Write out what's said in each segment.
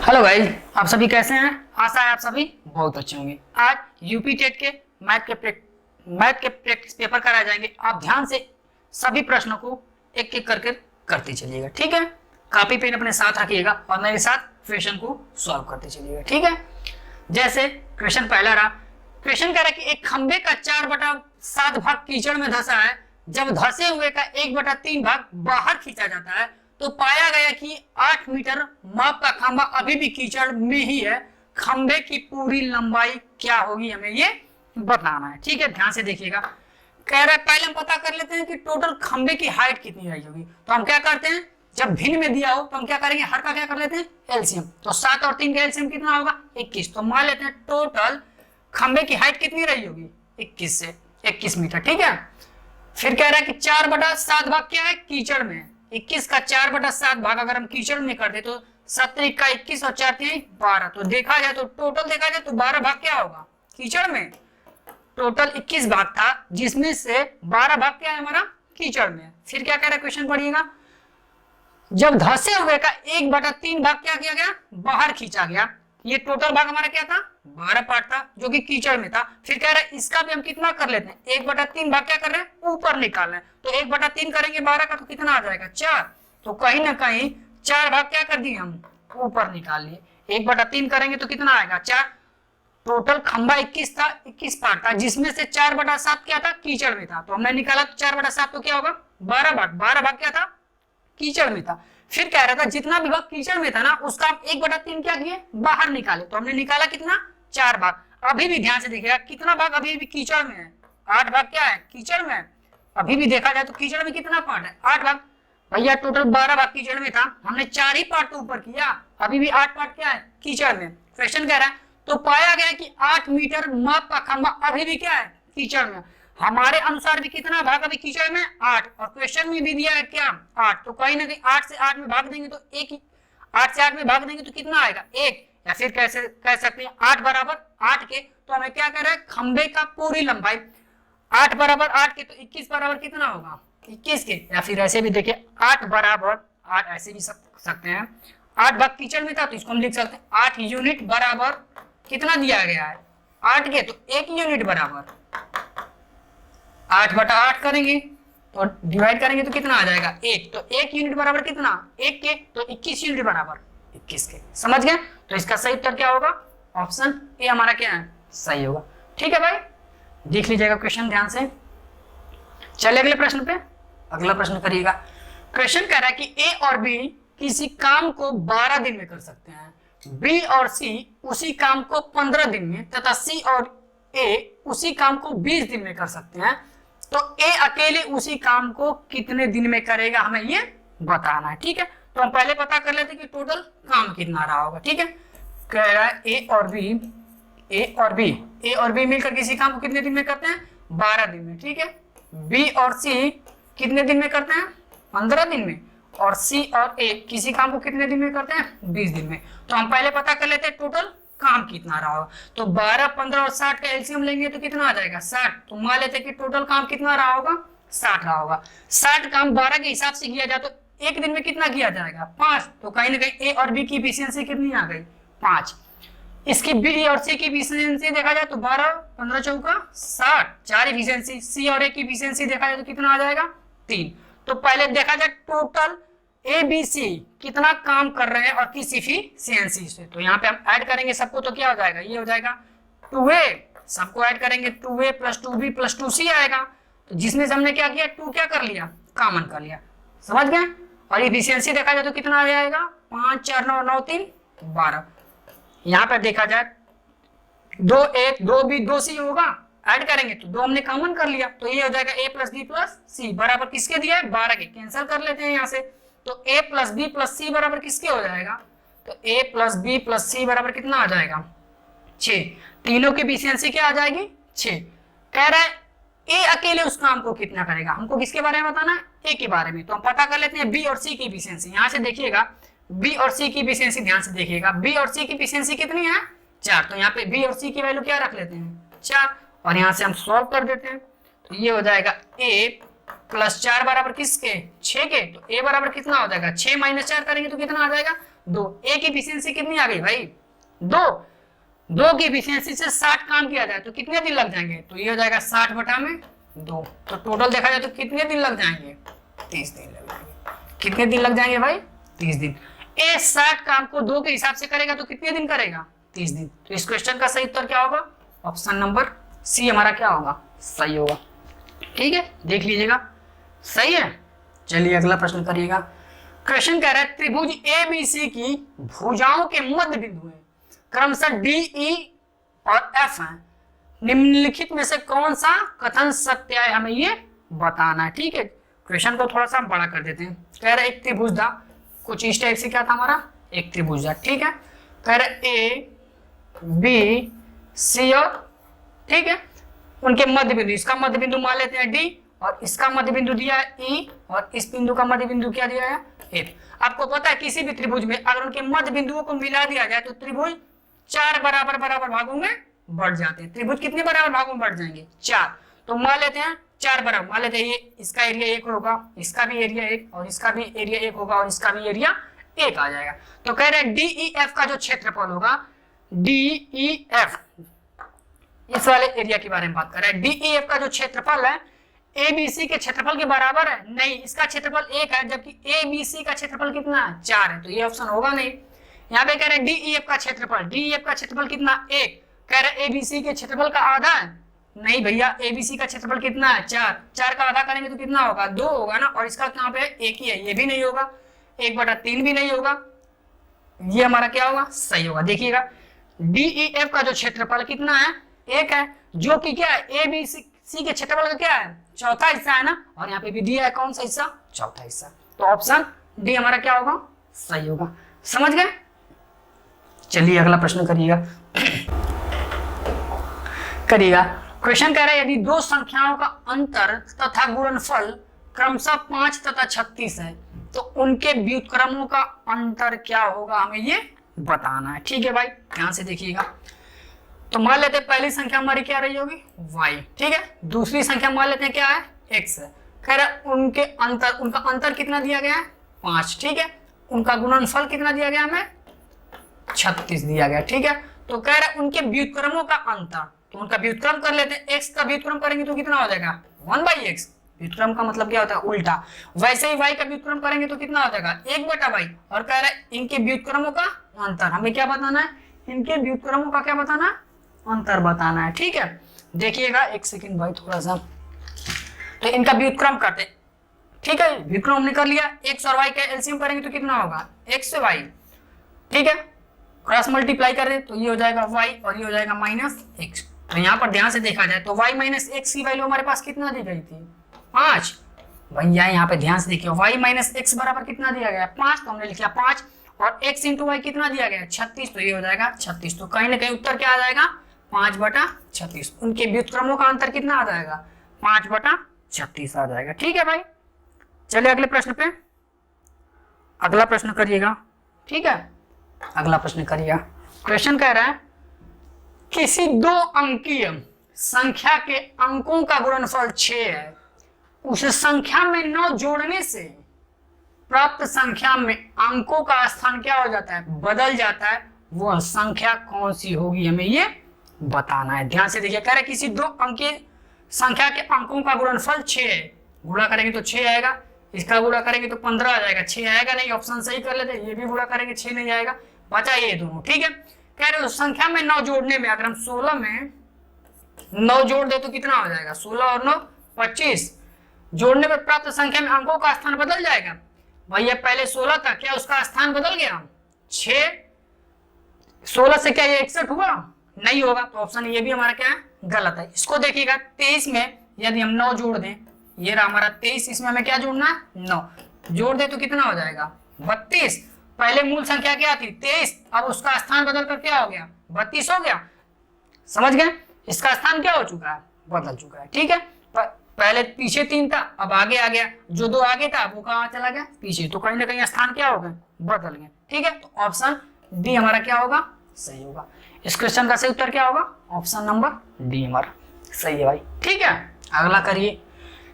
Hello guys, आप सभी कैसे हैं। आशा है आप सभी बहुत अच्छे होंगे। आज यूपी टेट के मैथ के प्रैक्टिस पेपर कराए जाएंगे। आप ध्यान से सभी प्रश्नों को एक एक करके करते चलिएगा, ठीक है। कॉपी पेन अपने साथ रखिएगा और मेरे साथ क्वेश्चन को सॉल्व करते चलिएगा, ठीक है। जैसे क्वेश्चन पहला रहा। क्वेश्चन कह रहा है कि एक खंबे का 4/7 भाग कीचड़ में धंसा है। जब धंसे हुए का 1/3 भाग बाहर खींचा जाता है तो पाया गया कि 8 मीटर माप का खंबा अभी भी कीचड़ में ही है। खंबे की पूरी लंबाई क्या होगी, हमें ये बताना है, ठीक है। ध्यान से देखिएगा। कह रहा है पहले हम पता कर लेते हैं कि टोटल खंबे की हाइट कितनी रही होगी। तो हम क्या करते हैं, जब भिन्न में दिया हो तो हम क्या करेंगे, हर का क्या कर लेते हैं, एलसीएम। तो 7 और 3 का एलसीएम कितना होगा, 21। तो मान लेते हैं टोटल खंबे की हाइट कितनी रही होगी, 21 मीटर, ठीक है। फिर कह रहा है कि 4/7 भाग क्या है, कीचड़ में। 21 का 4/7 भाग अगर हम कीचड़ में कर दे तो 7 का 21 और 4 12। तो देखा जाए तो टोटल देखा जाए तो 12 भाग क्या होगा, कीचड़ में। टोटल 21 भाग था जिसमें से 12 भाग क्या है हमारा, कीचड़ में। फिर क्या कह रहा है, क्वेश्चन पढ़िएगा। जब धंसे हुए का 1/3 भाग क्या किया गया, बाहर खींचा गया। ये टोटल भाग हमारा क्या था, 12 पार्ट था जो कि कीचड़ में था। फिर कह रहा है इसका भी हम कितना कर लेते हैं, 1/3 भाग क्या कर रहे हैं, ऊपर निकाल रहे हैं। तो 1/3 करेंगे 12 का तो कितना आ जाएगा, 4। तो कहीं ना कहीं 4 भाग क्या कर दिए हम, ऊपर निकाल लिए। 1/3 करेंगे तो कितना आएगा, 4। टोटल खंबा 21 था, 21 पार्ट था जिसमें से 4/7 क्या था, कीचड़ में था। तो हमने निकाला 4/7 तो क्या होगा, 12 भाग। 12 भाग क्या था, कीचड़ में था। फिर कह रहा था जितना भी भाग कीचड़ में था ना उसका हम 1/3 क्या किए, बाहर निकाले। तो हमने निकाला कितना, 4 भाग। अभी भी ध्यान से देखिएगा कितना भाग अभी भी कीचड़ में है, 8 भाग क्या है, कीचड़ में। अभी भी देखा जाए तो कीचड़ में कितना पार्ट है, 8 भाग। भैया टोटल 12 भाग कीचड़ में था, हमने 4 ही पार्ट तो ऊपर किया, अभी भी 8 पार्ट क्या है, कीचड़ में। क्वेश्चन कह रहा है तो पाया गया कि 8 मीटर माप का खंबा अभी भी क्या है, कीचड़ में। हमारे अनुसार भी कितना भाग अभी कीचड़ में, 8। और क्वेश्चन में भी दिया है क्या, 8। तो कहीं ना कहीं 8 से 8 में भाग देंगे तो 8 से 8 में भाग देंगे तो कितना आएगा, 1। या फिर कैसे कह सकते हैं 8 बराबर 8 के। तो हमें क्या कर रहा है, खंबे का पूरी लंबाई 8 बराबर 8 के तो 21 बराबर कितना होगा, 21 के। या फिर ऐसे भी देखिए 8 बराबर 8 ऐसे भी सकते हैं। 8 भाग कीचड़ में था तो इसको हम लिख सकते हैं 8 यूनिट बराबर कितना दिया गया है, 8 के। तो 1 यूनिट बराबर 8/8 करेंगे तो डिवाइड करेंगे तो कितना आ जाएगा, 1। तो 1 यूनिट बराबर कितना, 1 के। तो 21 यूनिट बराबर 21 के। समझ गए। तो इसका सही उत्तर क्या होगा, ऑप्शन ए हमारा क्या है, सही होगा। ठीक है भाई, देख लीजिएगा क्वेश्चन ध्यान से। चलिए अगले प्रश्न पे, अगला प्रश्न करिएगा। क्वेश्चन कह रहा है कि ए और बी किसी काम को 12 दिन में कर सकते हैं, बी और सी उसी काम को 15 दिन में तथा सी और ए उसी काम को 20 दिन में कर सकते हैं। तो ए अकेले उसी काम को कितने दिन में करेगा, हमें ये बताना है, ठीक है। तो हम पहले पता कर लेते हैं कि टोटल काम कितना रहा होगा, ठीक है। कह रहा है ए और बी मिलकर किसी काम को कितने दिन में करते हैं, 12 दिन में, ठीक है। बी और सी कितने दिन में करते हैं, 15 दिन में। और सी और ए किसी काम को कितने दिन में करते हैं, 20 दिन में। तो हम पहले पता कर लेते हैं टोटल काम कितना रहा होगा। तो 12, 15 और 60 का एलसीएम लेंगे तो कितना आ जाएगा, 60। तो मान लेते हैं कि टोटल काम कितना रहा होगा, 60 रहा होगा। 60 काम 12 के हिसाब से किया जाए तो एक दिन में कितना किया जाएगा, 5। तो कहीं ना कहीं ए और बी की एफिशिएंसी कितनी आ गई, 5। इसकी बी और सी की एफिशिएंसी देखा जाए तो 12, 15 चौका 60, 4 एफिशिएंसी। सी और ए की एफिशिएंसी देखा जाए तो कितना आ जाएगा, 3। तो पहले देखा जाए टोटल ए बी सी कितना काम कर रहे हैं और किस एफिशिएंसी से। तो यहाँ पे हम ऐड करेंगे सबको तो क्या हो जाएगा, ये हो जाएगा 2a। सबको ऐड करेंगे 2a + 2b + 2c आएगा। तो जिसमें से हमने क्या किया, 2 क्या कर लिया, कॉमन कर लिया। समझ गए। और एफिशिएंसी देखा जाए तो कितना आ जाएगा, 5, 4, 9, 9, 3, 12। यहाँ पर देखा जाए 2a 2b 2c होगा, ऐड करेंगे तो 2 हमने कॉमन कर लिया। तो ये हो जाएगा a + b + c बराबर किसके दिया है, 12 के। कैंसिल कर लेते हैं यहाँ से। तो a + b + c बराबर किसके हो जाएगा, तो a + b + c बराबर कितना आ जाएगा, 6। तीनों की एफिशिएंसी क्या आ जाएगी, 6। कह रहा है ए अकेले उस काम को कितना करेगा, हमको किसके बारे में बताना है, ए के बारे में। तो हम पता कर लेते हैं बी और सी की एफिशिएंसी। यहाँ से देखिएगा बी और सी की एफिशिएंसी, ध्यान से देखिएगा बी और सी की एफिशिएंसी कितनी है, 4। तो यहाँ पे बी और सी की वैल्यू क्या रख लेते हैं, 4। और यहाँ से हम सॉल्व कर देते हैं तो ये हो जाएगा a + 4 बराबर किसके, 6 के। तो a बराबर कितना हो जाएगा, 6 - 4 करेंगे तो कितना आ जाएगा, 2, ए की इफिशियंसी कितनी आ गई भाई 2 की इफिशियंसी से 60 काम किया जाए तो कितने दिन लग जाएंगे, तो ये हो जाएगा 60 बटा में 2, तो टोटल देखा जाए तो कितने दिन लग जाएंगे, 30 दिन लग जाएंगे। कितने दिन लग जाएंगे भाई, 30 दिन। ए 60 काम को 2 के हिसाब से करेगा तो कितने दिन करेगा, 30 दिन। तो इस क्वेश्चन का सही उत्तर क्या होगा, ऑप्शन नंबर सी हमारा क्या होगा, सही होगा। ठीक है, देख लीजिएगा, सही है। चलिए अगला प्रश्न करिएगा। क्वेश्चन कह रहा है त्रिभुज एबीसी की भुजाओं के मध्य बिंदु है क्रमशः डी, ई और एफ है, निम्नलिखित में से कौन सा कथन सत्य है, हमें ये बताना है। ठीक है, क्वेश्चन को थोड़ा सा बड़ा कर देते हैं। कह रहा है एक त्रिभुज था, कुछ इस टाइप से क्या था हमारा, एक त्रिभुज था। ठीक है, कह रहा है ए बी सी और, ठीक है, उनके मध्य बिंदु, इसका मध्य बिंदु मान लेते हैं डी और इसका मध्य बिंदु दिया है ई और इस बिंदु का मध्य बिंदु क्या दिया है एफ। आपको पता है किसी भी त्रिभुज में अगर उनके मध्य बिंदुओं को मिला दिया जाए तो त्रिभुज 4 बराबर बराबर भागों में बढ़ जाते हैं। त्रिभुज कितने बराबर भागों में बढ़ जाएंगे, 4। तो मान लेते हैं 4 बराबर, मान लेते हैं ये इसका एरिया 1 होगा, इसका भी एरिया 1 और इसका भी एरिया 1 होगा और इसका भी एरिया 1 आ जाएगा। तो कह रहे हैं डी ई एफ का जो क्षेत्रफल होगा, डी ई एफ, इस वाले एरिया के बारे में बात कर रहे हैं। डी ई एफ का जो क्षेत्रफल है एबीसी के क्षेत्रफल के बराबर है, नहीं, इसका क्षेत्रफल 1 है जबकि एबीसी का क्षेत्रफल कितना है, 4 है, तो ये ऑप्शन होगा नहीं। यहाँ पे कह रहे हैं डीईएफ का क्षेत्रफल, डीईएफ का क्षेत्रफल कितना, 1। कह रहे हैं एबीसी के क्षेत्रफल का आधा है, नहीं भैया, एबीसी का क्षेत्रफल कितना है, 4, 4 का आधा करेंगे तो कितना होगा, 2 होगा ना, और इसका कहाँ पे 1 ही है, ये भी नहीं होगा, 1/3 भी नहीं होगा, ये हमारा क्या होगा, सही होगा। देखिएगा डीईएफ का जो क्षेत्रफल कितना है, 1 है, जो कि क्या है एबीसी के क्षेत्रफल का क्या है, चौथा हिस्सा है ना, और यहाँ पे भी दिया है कौन सा हिस्सा, चौथा हिस्सा। तो ऑप्शन डी हमारा क्या होगा, सही होगा। समझ गए। चलिए अगला प्रश्न करिएगा। क्वेश्चन कह रहा है यदि 2 संख्याओं का अंतर तथा गुणनफल क्रमशः 5 तथा 36 है तो उनके व्युत्क्रमों का अंतर क्या होगा, हमें ये बताना है। ठीक है भाई, ध्यान से देखिएगा। तो मान लेते हैं पहली संख्या हमारी क्या रही होगी, y, ठीक है। दूसरी संख्या मान लेते हैं क्या है, x है। कह रहा है उनका अंतर कितना दिया गया है, 5, ठीक है। उनका गुणनफल कितना दिया गया हमें, 36 दिया गया, ठीक है। तो कह रहा है उनके व्युत्क्रमों का अंतर, तो उनका व्युत्क्रम कर लेते हैं। x का व्युत्क्रम करेंगे तो कितना हो जाएगा, 1/x। व्युत्क्रम का मतलब क्या होता है, उल्टा। वैसे ही y का व्युत्क्रम करेंगे तो कितना हो जाएगा, 1/y। और कह रहा है इनके व्युत्क्रमों का अंतर, हमें क्या बताना है, इनके व्युत्क्रमों का क्या बताना है, अंतर बताना है। ठीक है, देखिएगा, एक सेकंड भाई थोड़ा सा। तो इनका व्युत्क्रम करते, ठीक है, व्युत्क्रम हमने कर लिया। x और y का एलसीएम करेंगे तो कितना होगा, x से y, ठीक है। क्रॉस मल्टीप्लाई करें तो ये हो जाएगा y और ये हो जाएगा -x। तो यहाँ पर ध्यान से देखा जाए तो y - x की वैल्यू हमारे पास कितना दी गई थी, 5। भैया यहाँ पे ध्यान से देखिए, y - x बराबर कितना दिया गया, 5। तो हमने लिखा 5 और x × y कितना दिया गया, 36। तो ये हो जाएगा 36। तो कहीं ना कहीं उत्तर क्या आ जाएगा, 5/36। उनके व्युत्क्रमों का अंतर कितना आ जाएगा, 5/36 आ जाएगा। ठीक है भाई, चलिए अगले प्रश्न पे, अगला प्रश्न करिएगा। ठीक है, अगला प्रश्न करिएगा। क्वेश्चन कह रहा है किसी 2 अंकीय संख्या के अंकों का गुणनफल 6 है, उस संख्या में 9 जोड़ने से प्राप्त संख्या में अंकों का स्थान क्या हो जाता है, बदल जाता है। वह संख्या कौन सी होगी, हमें ये बताना है। ध्यान से देखिए, कह रहे किसी 2 अंकीय संख्या के अंकों का गुणनफल 6 है, गुणा करेंगे तो 6 आएगा, इसका गुणा करेंगे तो 15 आ जाएगा, 6 आएगा नहीं, ऑप्शन सही कर लेते। ये भी गुणा करेंगे 6 नहीं आएगा, बचा ये दोनों। ठीक है, कह रहे उस संख्या में 9 जोड़ने में, अगर हम 16 में 9 जोड़ दे तो कितना हो जाएगा, 16 और 9 25। जोड़ने में प्राप्त संख्या में अंकों का स्थान बदल जाएगा। भैया पहले 16 था, क्या उसका स्थान बदल गया, 6, 16 से क्या ये 61 हुआ, नहीं होगा। तो ऑप्शन ये भी हमारा क्या है, गलत है। इसको देखिएगा, 23 में यदि हम 9 जोड़ दें, ये रहा हमारा 23, इसमें हमें क्या जोड़ना है, 9 जोड़ दे तो कितना हो जाएगा, 32। पहले मूल संख्या क्या थी, 23, अब उसका स्थान बदल कर क्या हो गया, 32 हो गया। समझ गए, इसका स्थान क्या हो चुका है, बदल चुका है। ठीक है, पहले पीछे 3 था, अब आगे आ गया, जो 2 आगे था वो कहाँ चला गया, पीछे। तो कहीं ना कहीं स्थान क्या हो गए, बदल गए। ठीक है, तो ऑप्शन डी हमारा क्या होगा, सही होगा। इस क्वेश्चन का सही उत्तर क्या होगा, ऑप्शन नंबर डी हमारा सही है भाई। ठीक है, अगला करिए।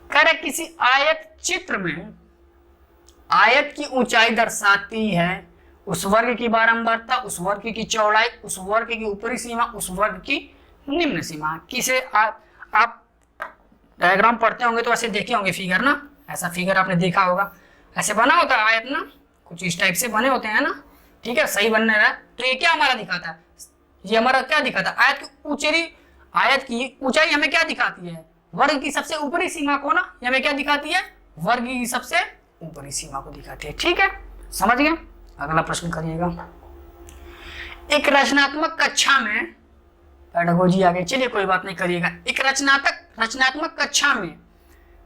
कह रहे किसी आयत चित्र में आयत की ऊंचाई दर्शाती है उस वर्ग की बारंबारता, उस वर्ग की चौड़ाई, उस वर्ग की ऊपरी सीमा, उस वर्ग की निम्न सीमा। किसे आप डायग्राम पढ़ते होंगे तो ऐसे देखे होंगे फिगर ना, ऐसा फिगर आपने देखा होगा, ऐसे बना होता है आयत ना, कुछ इस टाइप से बने होते हैं ना, ठीक है, सही बनने रहा है। तो ये क्या हमारा दिखाता है, ये हमारा क्या दिखाता है, आयत की ऊंचाई हमें क्या दिखाती है, वर्ग की सबसे ऊपरी सीमा को ना, ये हमें क्या दिखाती है, वर्ग की सबसे ऊपरी सीमा को दिखाती है। ठीक है, समझ गए। अगला प्रश्न करिएगा। एक रचनात्मक कक्षा में, पेडागोजी आ गई, चलिए कोई बात नहीं, करिएगा। एक रचनात्मक कक्षा में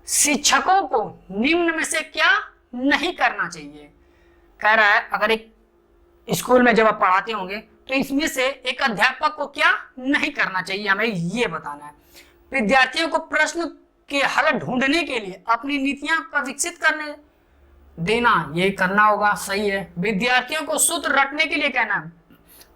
शिक्षकों को निम्न में से क्या नहीं करना चाहिए। कह रहा है अगर एक स्कूल में जब आप पढ़ाते होंगे तो इसमें से एक अध्यापक को क्या नहीं करना चाहिए, हमें ये बताना है। विद्यार्थियों को प्रश्न के हल ढूंढने के लिए अपनी नीतियां का विकसित करने देना, ये करना होगा, सही है। विद्यार्थियों को सूत्र रटने के लिए कहना,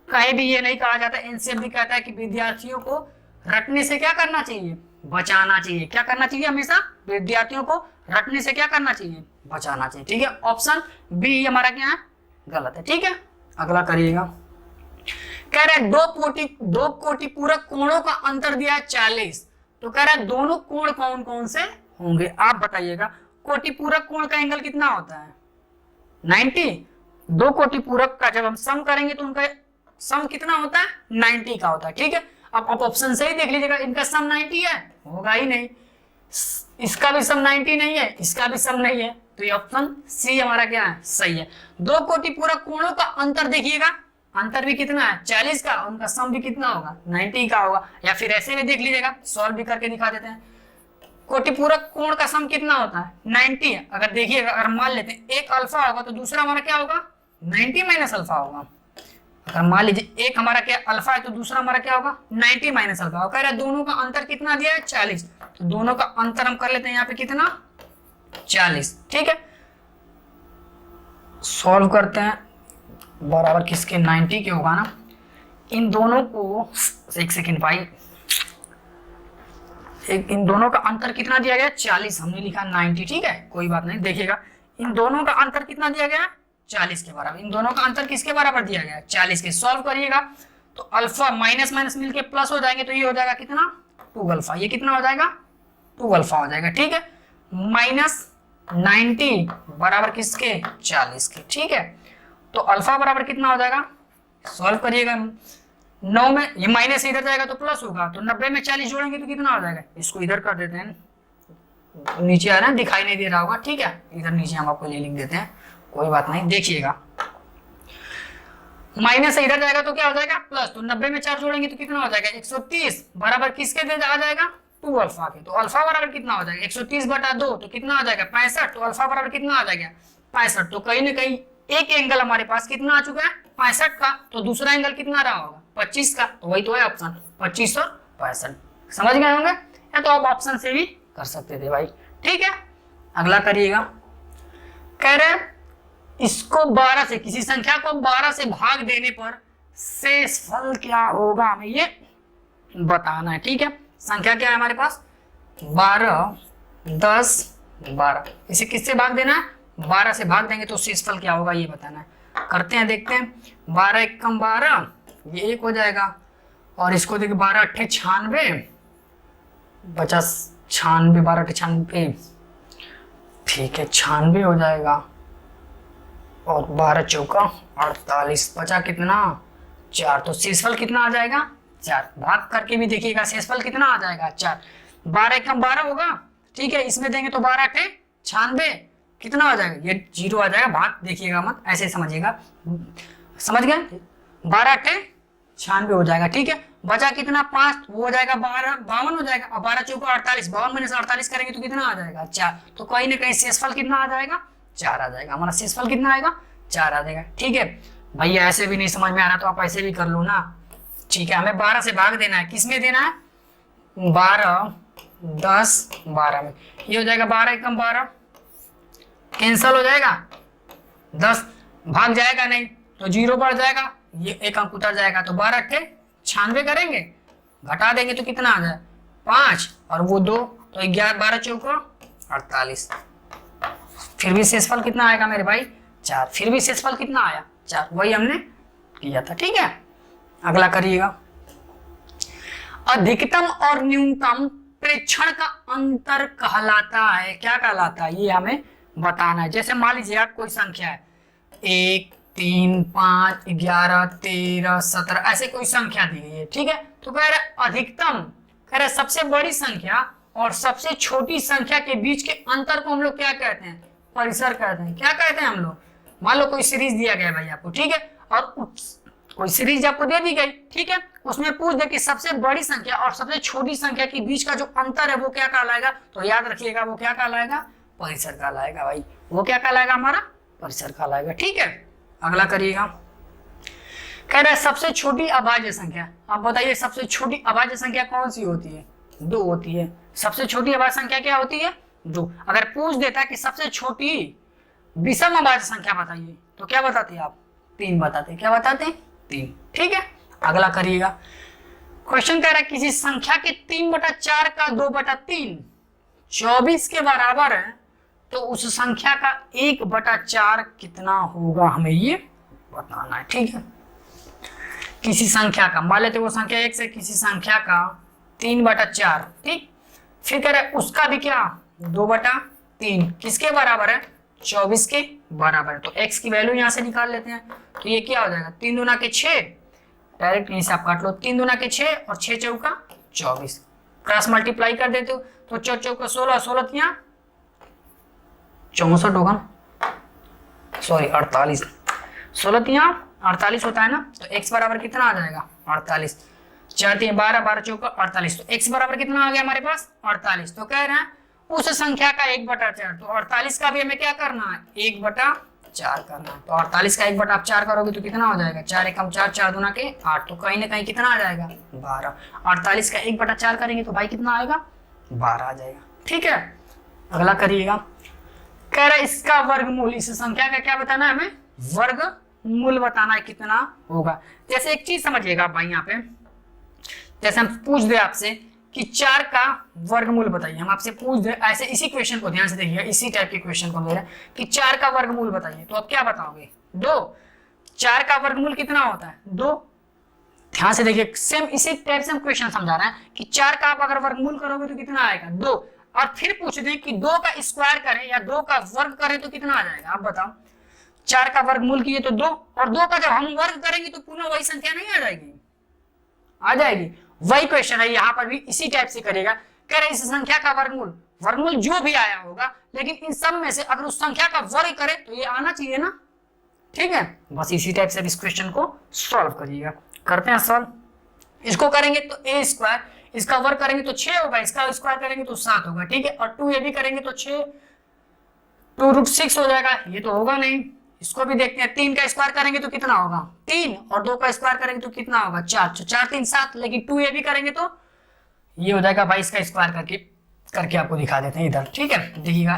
कहीं भी ये नहीं कहा जाता, एनसीएफ भी कहता है कि विद्यार्थियों को रटने से क्या करना चाहिए, बचाना चाहिए। क्या करना चाहिए, हमेशा विद्यार्थियों को रटने से क्या करना चाहिए, बचाना चाहिए। ठीक है, ऑप्शन बी हमारा क्या है, गलत है। ठीक है, अगला करिएगा। कह रहा है दो कोटि पूरक कोणों का अंतर दिया है 40। तो कह रहा है दोनों कोण कौन कौन से होंगे, आप बताइएगा। कोटि पूरक कोण का एंगल कितना होता है, 90। दो कोटि पूरक का जब हम सम करेंगे तो उनका सम कितना होता है, 90 का होता है। ठीक है, अब आप ऑप्शन से ही देख लीजिएगा, इनका सम 90 है, होगा ही नहीं। इसका भी सम 90 नहीं है, इसका भी सम नहीं है, तो ये ऑप्शन सी हमारा क्या है, सही है। दो कोटि पूरक कोणों का अंतर देखिएगा, अंतर भी कितना है, 40 का, उनका सम भी कितना होगा, 90 का होगा। या फिर ऐसे भी देख लीजिएगा, सॉल्व भी करके दिखा देते हैं। कोटि पूरक कोण का सम कितना होता है, 90 है। अगर देखिएगा, अगर मान लेते हैं एक अल्फा होगा तो दूसरा हमारा क्या होगा, 90 माइनस अल्फा होगा। अगर मान लीजिए एक हमारा क्या अल्फा है तो दूसरा हमारा क्या होगा, 90 माइनस अल्फा। कह रहा है दोनों का अंतर कितना दिया है, 40। तो दोनों का अंतर हम कर लेते हैं यहाँ पे कितना, 40। ठीक है, सॉल्व करते हैं, बराबर किसके, 90 के होगा ना। इन दोनों को एक सेकेंड भाई, इन दोनों का अंतर कितना दिया गया, 40, हमने लिखा 90। ठीक है, कोई बात नहीं, देखिएगा इन दोनों का अंतर कितना दिया गया, 40 के बराबर। इन दोनों का अंतर किसके बराबर दिया गया, 40 के। सॉल्व करिएगा तो अल्फा माइनस माइनस मिलके प्लस हो जाएंगे, तो ये हो जाएगा कितना, 2 अल्फा। ये कितना हो जाएगा, 2 अल्फा हो जाएगा। ठीक है, माइनस 90 बराबर किसके, 40 के। ठीक है, तो अल्फा बराबर कितना हो जाएगा, सॉल्व करिएगा। 9 में ये माइनस इधर जाएगा तो प्लस होगा, तो 90 में 40 जोड़ेंगे तो कितना हो जाएगा, इसको इधर कर देते हैं, नीचे आ रहा है, दिखाई नहीं दे रहा होगा। ठीक है, इधर नीचे हम आपको लिख देते हैं, कोई बात नहीं, देखिएगा। माइनस से इधर जाएगा तो क्या हो जाएगा, प्लस। तो 90 में 4 जोड़ेंगे तो कितना हो जाएगा, 130 बराबर किसके दे आ जाएगा, 2 अल्फा के। तो अल्फा बराबर कितना हो जाएगा, 130 बटा 2, तो कितना हो जाएगा, 65। तो अल्फा बराबर कितना आ जाएगा, 65। तो कहीं ना कहीं एक एंगल हमारे पास कितना आ चुका है, 65 का। तो दूसरा एंगल कितना रहा होगा, 25 का। तो वही तो है ऑप्शन, 25 और 65। समझ गए होंगे, या तो आप ऑप्शन से भी कर सकते थे भाई। ठीक है, अगला करिएगा। कह रहे हैं इसको 12 से, किसी संख्या को 12 से भाग देने पर शेषफल क्या होगा, हमें ये बताना है। ठीक है, संख्या क्या है हमारे पास, 12, 10, 12। इसे किससे भाग देना है, 12 से भाग देंगे तो शेषफल क्या होगा ये बताना है। करते हैं, देखते हैं। 12 एकम 12, ये 1 हो जाएगा। और इसको देखिए 12 अट्ठे 96, 50 96, 12 अट्ठे 96, ठीक है 96 हो जाएगा। और 12 चौका 48, बचा कितना, 4। तो शेषफल कितना आ जाएगा, 4। भाग करके भी देखिएगा, शेषफल कितना आ जाएगा, 4। 12 एकम 12 होगा। ठीक है, इसमें देंगे तो 12 अट्ठे 96, कितना हो जाएगा, ये 0 आ जाएगा। भाग देखिएगा मत, ऐसे समझिएगा, समझ गए। 12 अट्ठे 96 हो जाएगा। ठीक है, बचा कितना, 5, वो हो जाएगा 12, 52 हो जाएगा। और 12 चौका 48, 52 माइनस 48 करेंगे तो कितना आ जाएगा, 4। तो कहीं ना कहीं शेषफल कितना आ जाएगा, 4 आ जाएगा। हमारा शेषफल कितना आएगा, 4 आ जाएगा। ठीक है भैया, ऐसे भी नहीं समझ में आ रहा तो आप ऐसे भी कर लो ना। ठीक है, हमें 12 से भाग देना है, किसमें देना है, 12, 10, 12 में। ये हो जाएगा 12 एकम 12, कैंसल हो जाएगा। 10 भाग जाएगा नहीं तो 0 बढ़ जाएगा, ये एक अंक उतर जाएगा। तो 12 अट्ठे 96 करेंगे, घटा देंगे तो कितना आ जाए, 5 और वो 2, तो 11, 12 चौका 48। फिर भी शेषफल कितना आएगा मेरे भाई, 4। फिर भी शेषफल कितना आया, 4, वही हमने किया था। ठीक है, अगला करिएगा। अधिकतम और न्यूनतम प्रेक्षण का अंतर कहलाता है, क्या कहलाता है ये हमें बताना है। जैसे मान लीजिए आप कोई संख्या है 1, 3, 5, 11, 13, 17 ऐसे कोई संख्या दी गई है। ठीक है, तो कह रहे अधिकतम, कह रहे सबसे बड़ी संख्या और सबसे छोटी संख्या के बीच के अंतर को हम लोग क्या कहते हैं, परिसर कहते हैं। क्या कहते हैं हम लोग, मान लो कोई सीरीज दिया गया भाई आपको, ठीक है, और कोई सीरीज आपको दे दी गई, ठीक है, उसमें पूछ दे कि सबसे बड़ी संख्या और सबसे छोटी संख्या के बीच का जो अंतर है वो क्या कहलाएगा, तो याद रखिएगा वो क्या कहलाएगा, परिसर कहलाएगा भाई, वो क्या कहलाएगा, हमारा परिसर कहलाएगा। ठीक है, अगला करिएगा। कह रहा है सबसे छोटी अभाज्य संख्या, आप बताइए सबसे छोटी अभाज्य संख्या कौन सी होती है, 2 होती है। सबसे छोटी अभाज्य संख्या क्या होती है, 2। अगर पूछ देता कि सबसे छोटी विषम अभाज्य संख्या बताइए तो क्या बताते आप, 3 बताते। क्या बताते, 3। ठीक है, अगला करिएगा। क्वेश्चन कह रहा है किसी संख्या के 3/4 का 2/3 24 के बराबर है तो उस संख्या का 1/4 कितना होगा, हमें ये बताना है। ठीक है, किसी संख्या का, मान लेते वो संख्या 1 से किसी संख्या का 3/4, ठीक, फिर कह रहा है उसका भी क्या 2/3 किसके बराबर है, 24 के बराबर है। तो x की वैल्यू यहां से निकाल लेते हैं, तो ये क्या हो जाएगा 3 दूना के 6, डायरेक्ट यहीं से आप काट लो, 3 दूना के 6 और 6 चौका 24, क्रॉस मल्टीप्लाई कर देते हो तो 4 चौका 16, 16 तिया 64 होगा, सॉरी 48, 16 तिया 48 होता है ना, तो x बराबर कितना आ जाएगा 48, 4 3 12, 12 चौका 48, तो x बराबर कितना आ गया हमारे पास 48। तो कह रहे हैं उस संख्या का 1/4, तो 48 का भी हमें क्या करना है 1/4 करना है। तो 48 का 1/4 करोगे तो कितना हो जाएगा, 4 एकम 4, 4 दूना के 8, तो कहीं ना कहीं कितना आ जाएगा 12। 48 का 1/4 करेंगे तो भाई कितना आएगा 12 आ जाएगा। ठीक है, अगला करिएगा। कह रहा है इसका वर्गमूल, इस संख्या का क्या बताना है हमें, वर्गमूल बताना है कितना होगा। जैसे एक चीज समझिएगा भाई यहाँ पे, जैसे हम पूछ दे आपसे कि 4 का वर्गमूल बताइए, हम आपसे पूछ दे ऐसे, इसी क्वेश्चन को ध्यान से देखिए, इसी टाइप के क्वेश्चन को दे रहे हैं कि 4 का वर्गमूल बताइए, तो आप क्या बताओगे 2। 4 का वर्गमूल कितना होता है 2, ध्यान से देखिए, सेम इसी टाइप से हम क्वेश्चन समझा रहे हैं कि 4 का आप अगर वर्गमूल करोगे तो कितना आएगा 2, और फिर पूछ दें कि 2 का स्क्वायर करें या 2 का वर्ग करें तो कितना आ जाएगा, आप बताओ। 4 का वर्गमूल किए तो 2, और 2 का जब हम वर्ग करेंगे तो पुनः वही संख्या नहीं आ जाएगी, आ जाएगी। वही क्वेश्चन है यहाँ पर भी इसी टाइप से करेगा। कह रहे इस संख्या का वर्गमूल, वर्गमूल जो भी आया होगा, लेकिन इन सब में से अगर उस संख्या का वर्ग करे तो ये आना चाहिए ना। ठीक है, बस इसी टाइप से इस क्वेश्चन को सॉल्व करिएगा। करते हैं सॉल्व। इसको करेंगे तो a², इसका वर्ग करेंगे तो 6 होगा, इसका स्क्वायर करेंगे तो 7 होगा। ठीक है, और 2a भी करेंगे तो 6, 2√6 हो जाएगा, ये तो होगा नहीं। इसको भी देखते हैं, 3 का स्क्वायर करेंगे तो कितना होगा 3, और 2 का स्क्वायर करेंगे तो कितना होगा 4, 4 3 7, लेकिन 2a भी करेंगे तो ये हो जाएगा भाई, इसका स्क्वायर करके आपको दिखा देते हैं इधर। ठीक है, देखिएगा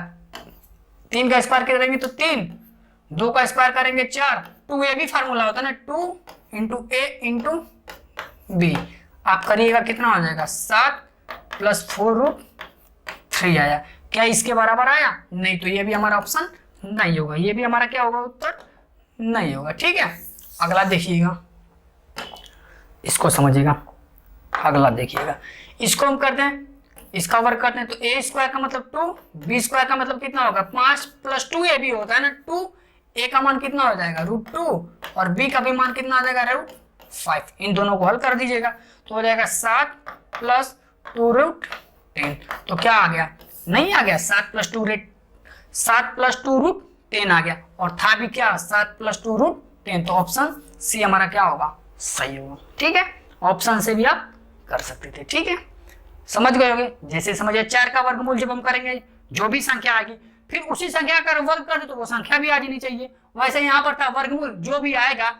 3 का स्क्वायर करेंगे तो 3, 2 का स्क्वायर करेंगे 4, 2a भी फार्मूला होता है ना, 2 × a × b, आप करिएगा कितना हो जाएगा 7 + 4√3 आया। क्या इसके बराबर आया, नहीं, तो ये भी हमारा ऑप्शन नहीं होगा, ये भी हमारा क्या होगा, उत्तर नहीं होगा। ठीक है, अगला देखिएगा, इसको समझिएगा। अगला देखिएगा, इसको हम करते हैं, इसका वर्ग करते हैं तो a² का मतलब 2, b² का मतलब कितना होगा 5 + 2a भी होता है ना 2, a का मान कितना हो जाएगा √2 और b का भी मान कितना आ जाएगा √5। इन दोनों को हल कर दीजिएगा तो हो जाएगा 7 + 2√10, तो क्या आ गया, नहीं आ गया 7 + 2√10 आ गया, और था भी क्या 7 + 2√10, तो ऑप्शन सी हमारा क्या होगा, सही होगा। ठीक है, ऑप्शन से भी आप कर सकते थे। ठीक है, समझ गए होंगे। जैसे समझिए 4 का वर्गमूल जब हम करेंगे, जो भी संख्या आएगी फिर उसी संख्या का वर्ग कर दे तो वो संख्या भी आ जानी चाहिए। वैसे यहाँ पर था वर्गमूल जो भी आएगा,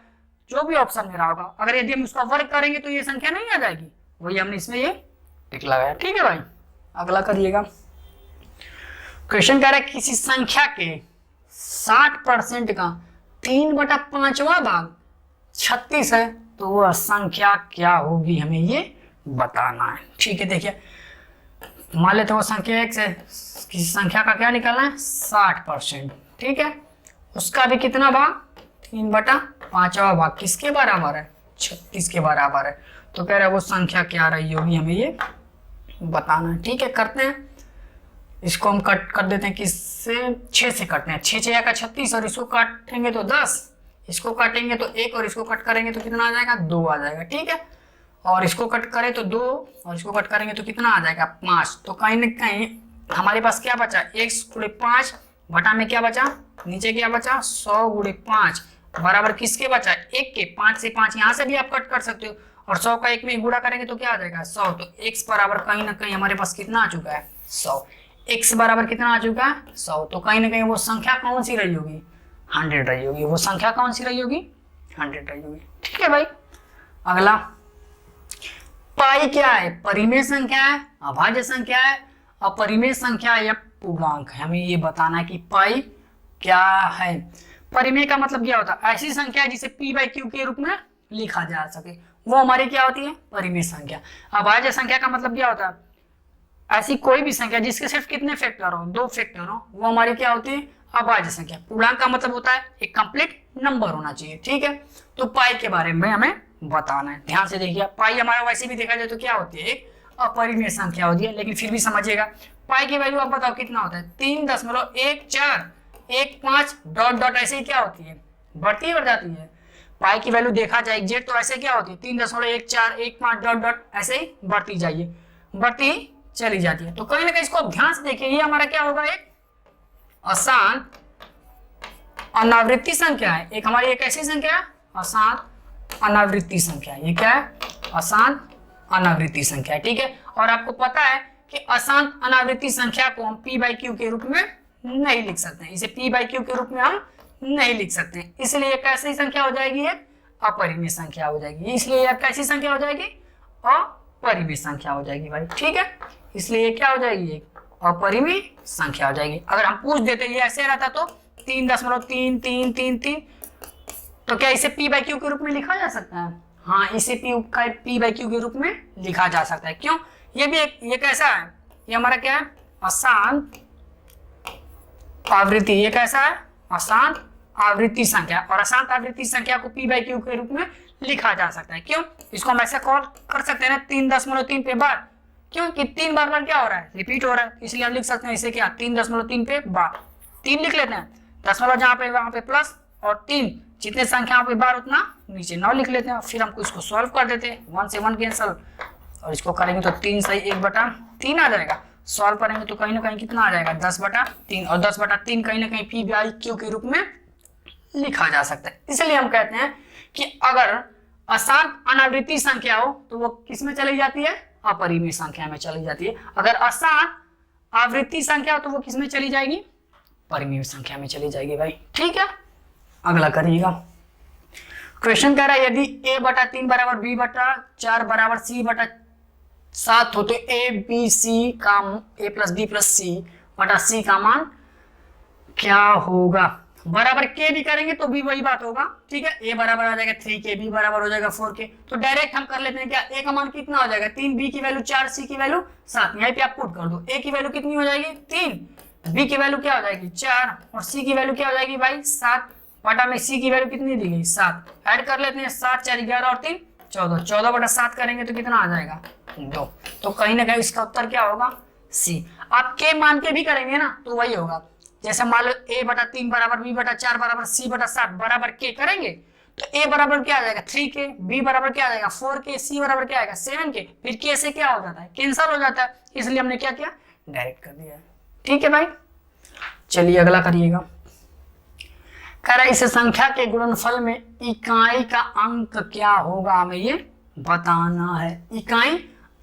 जो भी ऑप्शन मेरा होगा, अगर यदि हम उसका वर्ग करेंगे तो ये संख्या नहीं आ जाएगी, वही हमने इसमें ये टिक लगाया। ठीक है भाई, अगला करिएगा। क्वेश्चन कह रहा है किसी संख्या के 60% का 3/5वां भाग 36 है तो वह संख्या क्या होगी, हमें ये बताना है। ठीक है, देखिए मान लेते वो संख्या 1 से किसी संख्या का क्या निकालना है 60%। ठीक है, उसका भी कितना भाग 3/5वां भाग किसके बराबर है? 36 के बराबर है। तो कह रहा है वो संख्या क्या रही होगी, हमें ये बताना है। ठीक है, करते हैं। इसको हम कट कर देते हैं, किससे? 6 से करते हैं। 6 6 का 36 और इसको काटेंगे तो 10, इसको काटेंगे तो 1 और इसको कट करेंगे तो कितना आ जाएगा? 2 आ जाएगा। ठीक है, और इसको कट करें तो 2 और इसको कट करेंगे तो कितना आ जाएगा? 5। तो कहीं ना कहीं हमारे पास क्या बचा? x गुणे 5 बटा में क्या बचा? नीचे क्या बचा? 100 गुणे 5 बराबर किसके बचा? 1 के। 5 से 5 यहाँ से भी आप कट कर सकते हो, और 100 का 1 में गुणा करेंगे तो क्या आ जाएगा? 100। तो x बराबर कहीं ना कहीं हमारे पास कितना आ चुका है? 100। x बराबर कितना आ चुका है? 100। तो कहीं ना कहीं वो संख्या कौन सी रही होगी? 100 रही होगी। वो संख्या कौन सी रही होगी? 100 रही होगी। ठीक है भाई, अगला पाई क्या है? परिमेय संख्या है, अभाज्य संख्या है, अपरिमेय संख्या या पूर्णांक है। हमें ये बताना है कि पाई क्या है। परिमेय का मतलब क्या होता है? ऐसी संख्या जिसे p/q के रूप में लिखा जा सके, वो हमारी क्या होती है? परिमेय संख्या। अभाज्य संख्या का मतलब क्या होता है? ऐसी कोई भी संख्या जिसके सिर्फ कितने फैक्टर हो? 2 फैक्टर हो, वो हमारी क्या होती है? अभाज्य संख्या। पूर्णांक का मतलब होता है एक कंप्लीट नंबर होना चाहिए। ठीक है, तो पाई के बारे में हमें बताना है। ध्यान से देखिए, पाई हमारा वैसे भी देखा जाए तो क्या होती है? एक अपरिमेय संख्या होती है, लेकिन फिर भी समझिएगा। पाई की वैल्यू आप बताओ कितना होता है? 3.1415 डॉट डॉट ऐसे ही क्या होती है? बढ़ती है, बढ़ जाती है। पाई की वैल्यू देखा जाए एग्जैक्ट तो ऐसे क्या होती है? 3.1415 डॉट डॉट ऐसे ही बढ़ती जाइए, बढ़ती चली जाती है। तो कहीं ना कहीं इसको ध्यान से देखिए, ये हमारा क्या होगा? एक अशांत अनावृत्ति संख्या है। एक हमारी एक ऐसी संख्या है अशांत अनावृत्ति संख्या। ये क्या है? अशांत अनावृत्ति संख्या। ठीक है, और आपको पता है कि अशांत अनावृत्ति संख्या को हम p/q के रूप में नहीं लिख सकते हैं। इसे p/q के रूप में हम नहीं लिख सकते हैं, इसलिए एक कैसी संख्या हो जाएगी? एक अपरिमेय संख्या हो जाएगी। इसलिए एक कैसी संख्या हो जाएगी? अपरिमेय संख्या हो जाएगी भाई। ठीक है, इसलिए क्या हो जाएगी? एक अपरिमेय संख्या हो जाएगी। अगर हम पूछ देते ये ऐसे रहता तो 3.3333, तो क्या इसे p/q के रूप में लिखा जा सकता है? हाँ, इसे p/q के रूप में लिखा जा सकता है। क्यों? ये भी ये कैसा है? ये हमारा क्या है? अशांत आवृत्ति। ये कैसा है? अशांत आवृत्ति संख्या। और अशांत आवृत्ति संख्या को p/q के रूप में लिखा जा सकता है। क्यों? इसको हम ऐसे कॉल कर सकते हैं ना, 3.3 पे बार। क्योंकि 3 बार क्या हो रहा है? रिपीट हो रहा है, इसलिए हम लिख सकते हैं इसे क्या? 3.3 पे बार। 3 लिख लेते हैं, दशमलव जहाँ पे वहां पे प्लस, और 3 जितने संख्या पे बार उतना नीचे 9 लिख लेते हैं। फिर हम इसको सॉल्व कर देते हैं, 1 से 1 कैंसल, और इसको करेंगे तो 3 सही 1/3 आ जाएगा। सॉल्व करेंगे तो कहीं ना कहीं कितना आ जाएगा? 10/3, और 10/3 कहीं ना कहीं p/q के रूप में लिखा जा सकता है। इसलिए हम कहते हैं कि अगर अशांत अनावृत्ति संख्या हो तो वो किस में चली जाती है? अपरिमेय संख्या में चली जाती है। अगर अशांत आवृत्ति संख्या हो तो वो किस में चली जाएगी? परिमेय संख्या में चली जाएगी भाई। ठीक है, अगला करिएगा। क्वेश्चन कह रहा है यदि a/3 बराबर b/4 बराबर c/7 हो तो a plus b plus c का मान क्या होगा? बराबर के भी करेंगे तो भी वही बात होगा। ठीक है, a बराबर आ जाएगा 3k, b बराबर हो जाएगा 4k। तो डायरेक्ट हम कर लेते हैं क्या? a का मान कितना हो जाएगा? 3, b की वैल्यू 4, c की वैल्यू 7। यहाँ पे आप पुट कर दो। a की वैल्यू कितनी हो जाएगी? 3, b की वैल्यू क्या हो जाएगी? 4, और c की वैल्यू क्या हो जाएगी भाई? 7 बटा में c की वैल्यू कितनी दी गई? 7। ऐड कर लेते हैं, 7 4 11 और 3 14, 14/7 करेंगे तो कितना आ जाएगा? 2। तो कहीं ना कहीं इसका उत्तर क्या होगा? c। आप के मान के भी करेंगे ना तो वही होगा। जैसे मान लो a/3 बराबर b/4 बराबर c/7 बराबर k करेंगे तो a बराबर क्या आ जाएगा? 3k, b बराबर क्या आ जाएगा? 4k, c बराबर क्या आएगा? 7k। फिर k से क्या हो जाता है? कैंसिल हो जाता है, इसलिए हमने क्या किया? डायरेक्ट कर दिया। ठीक है भाई, चलिए अगला करिएगा। कह रहा है इस संख्या के गुणनफल में इकाई का अंक क्या होगा? हमें ये बताना है। इकाई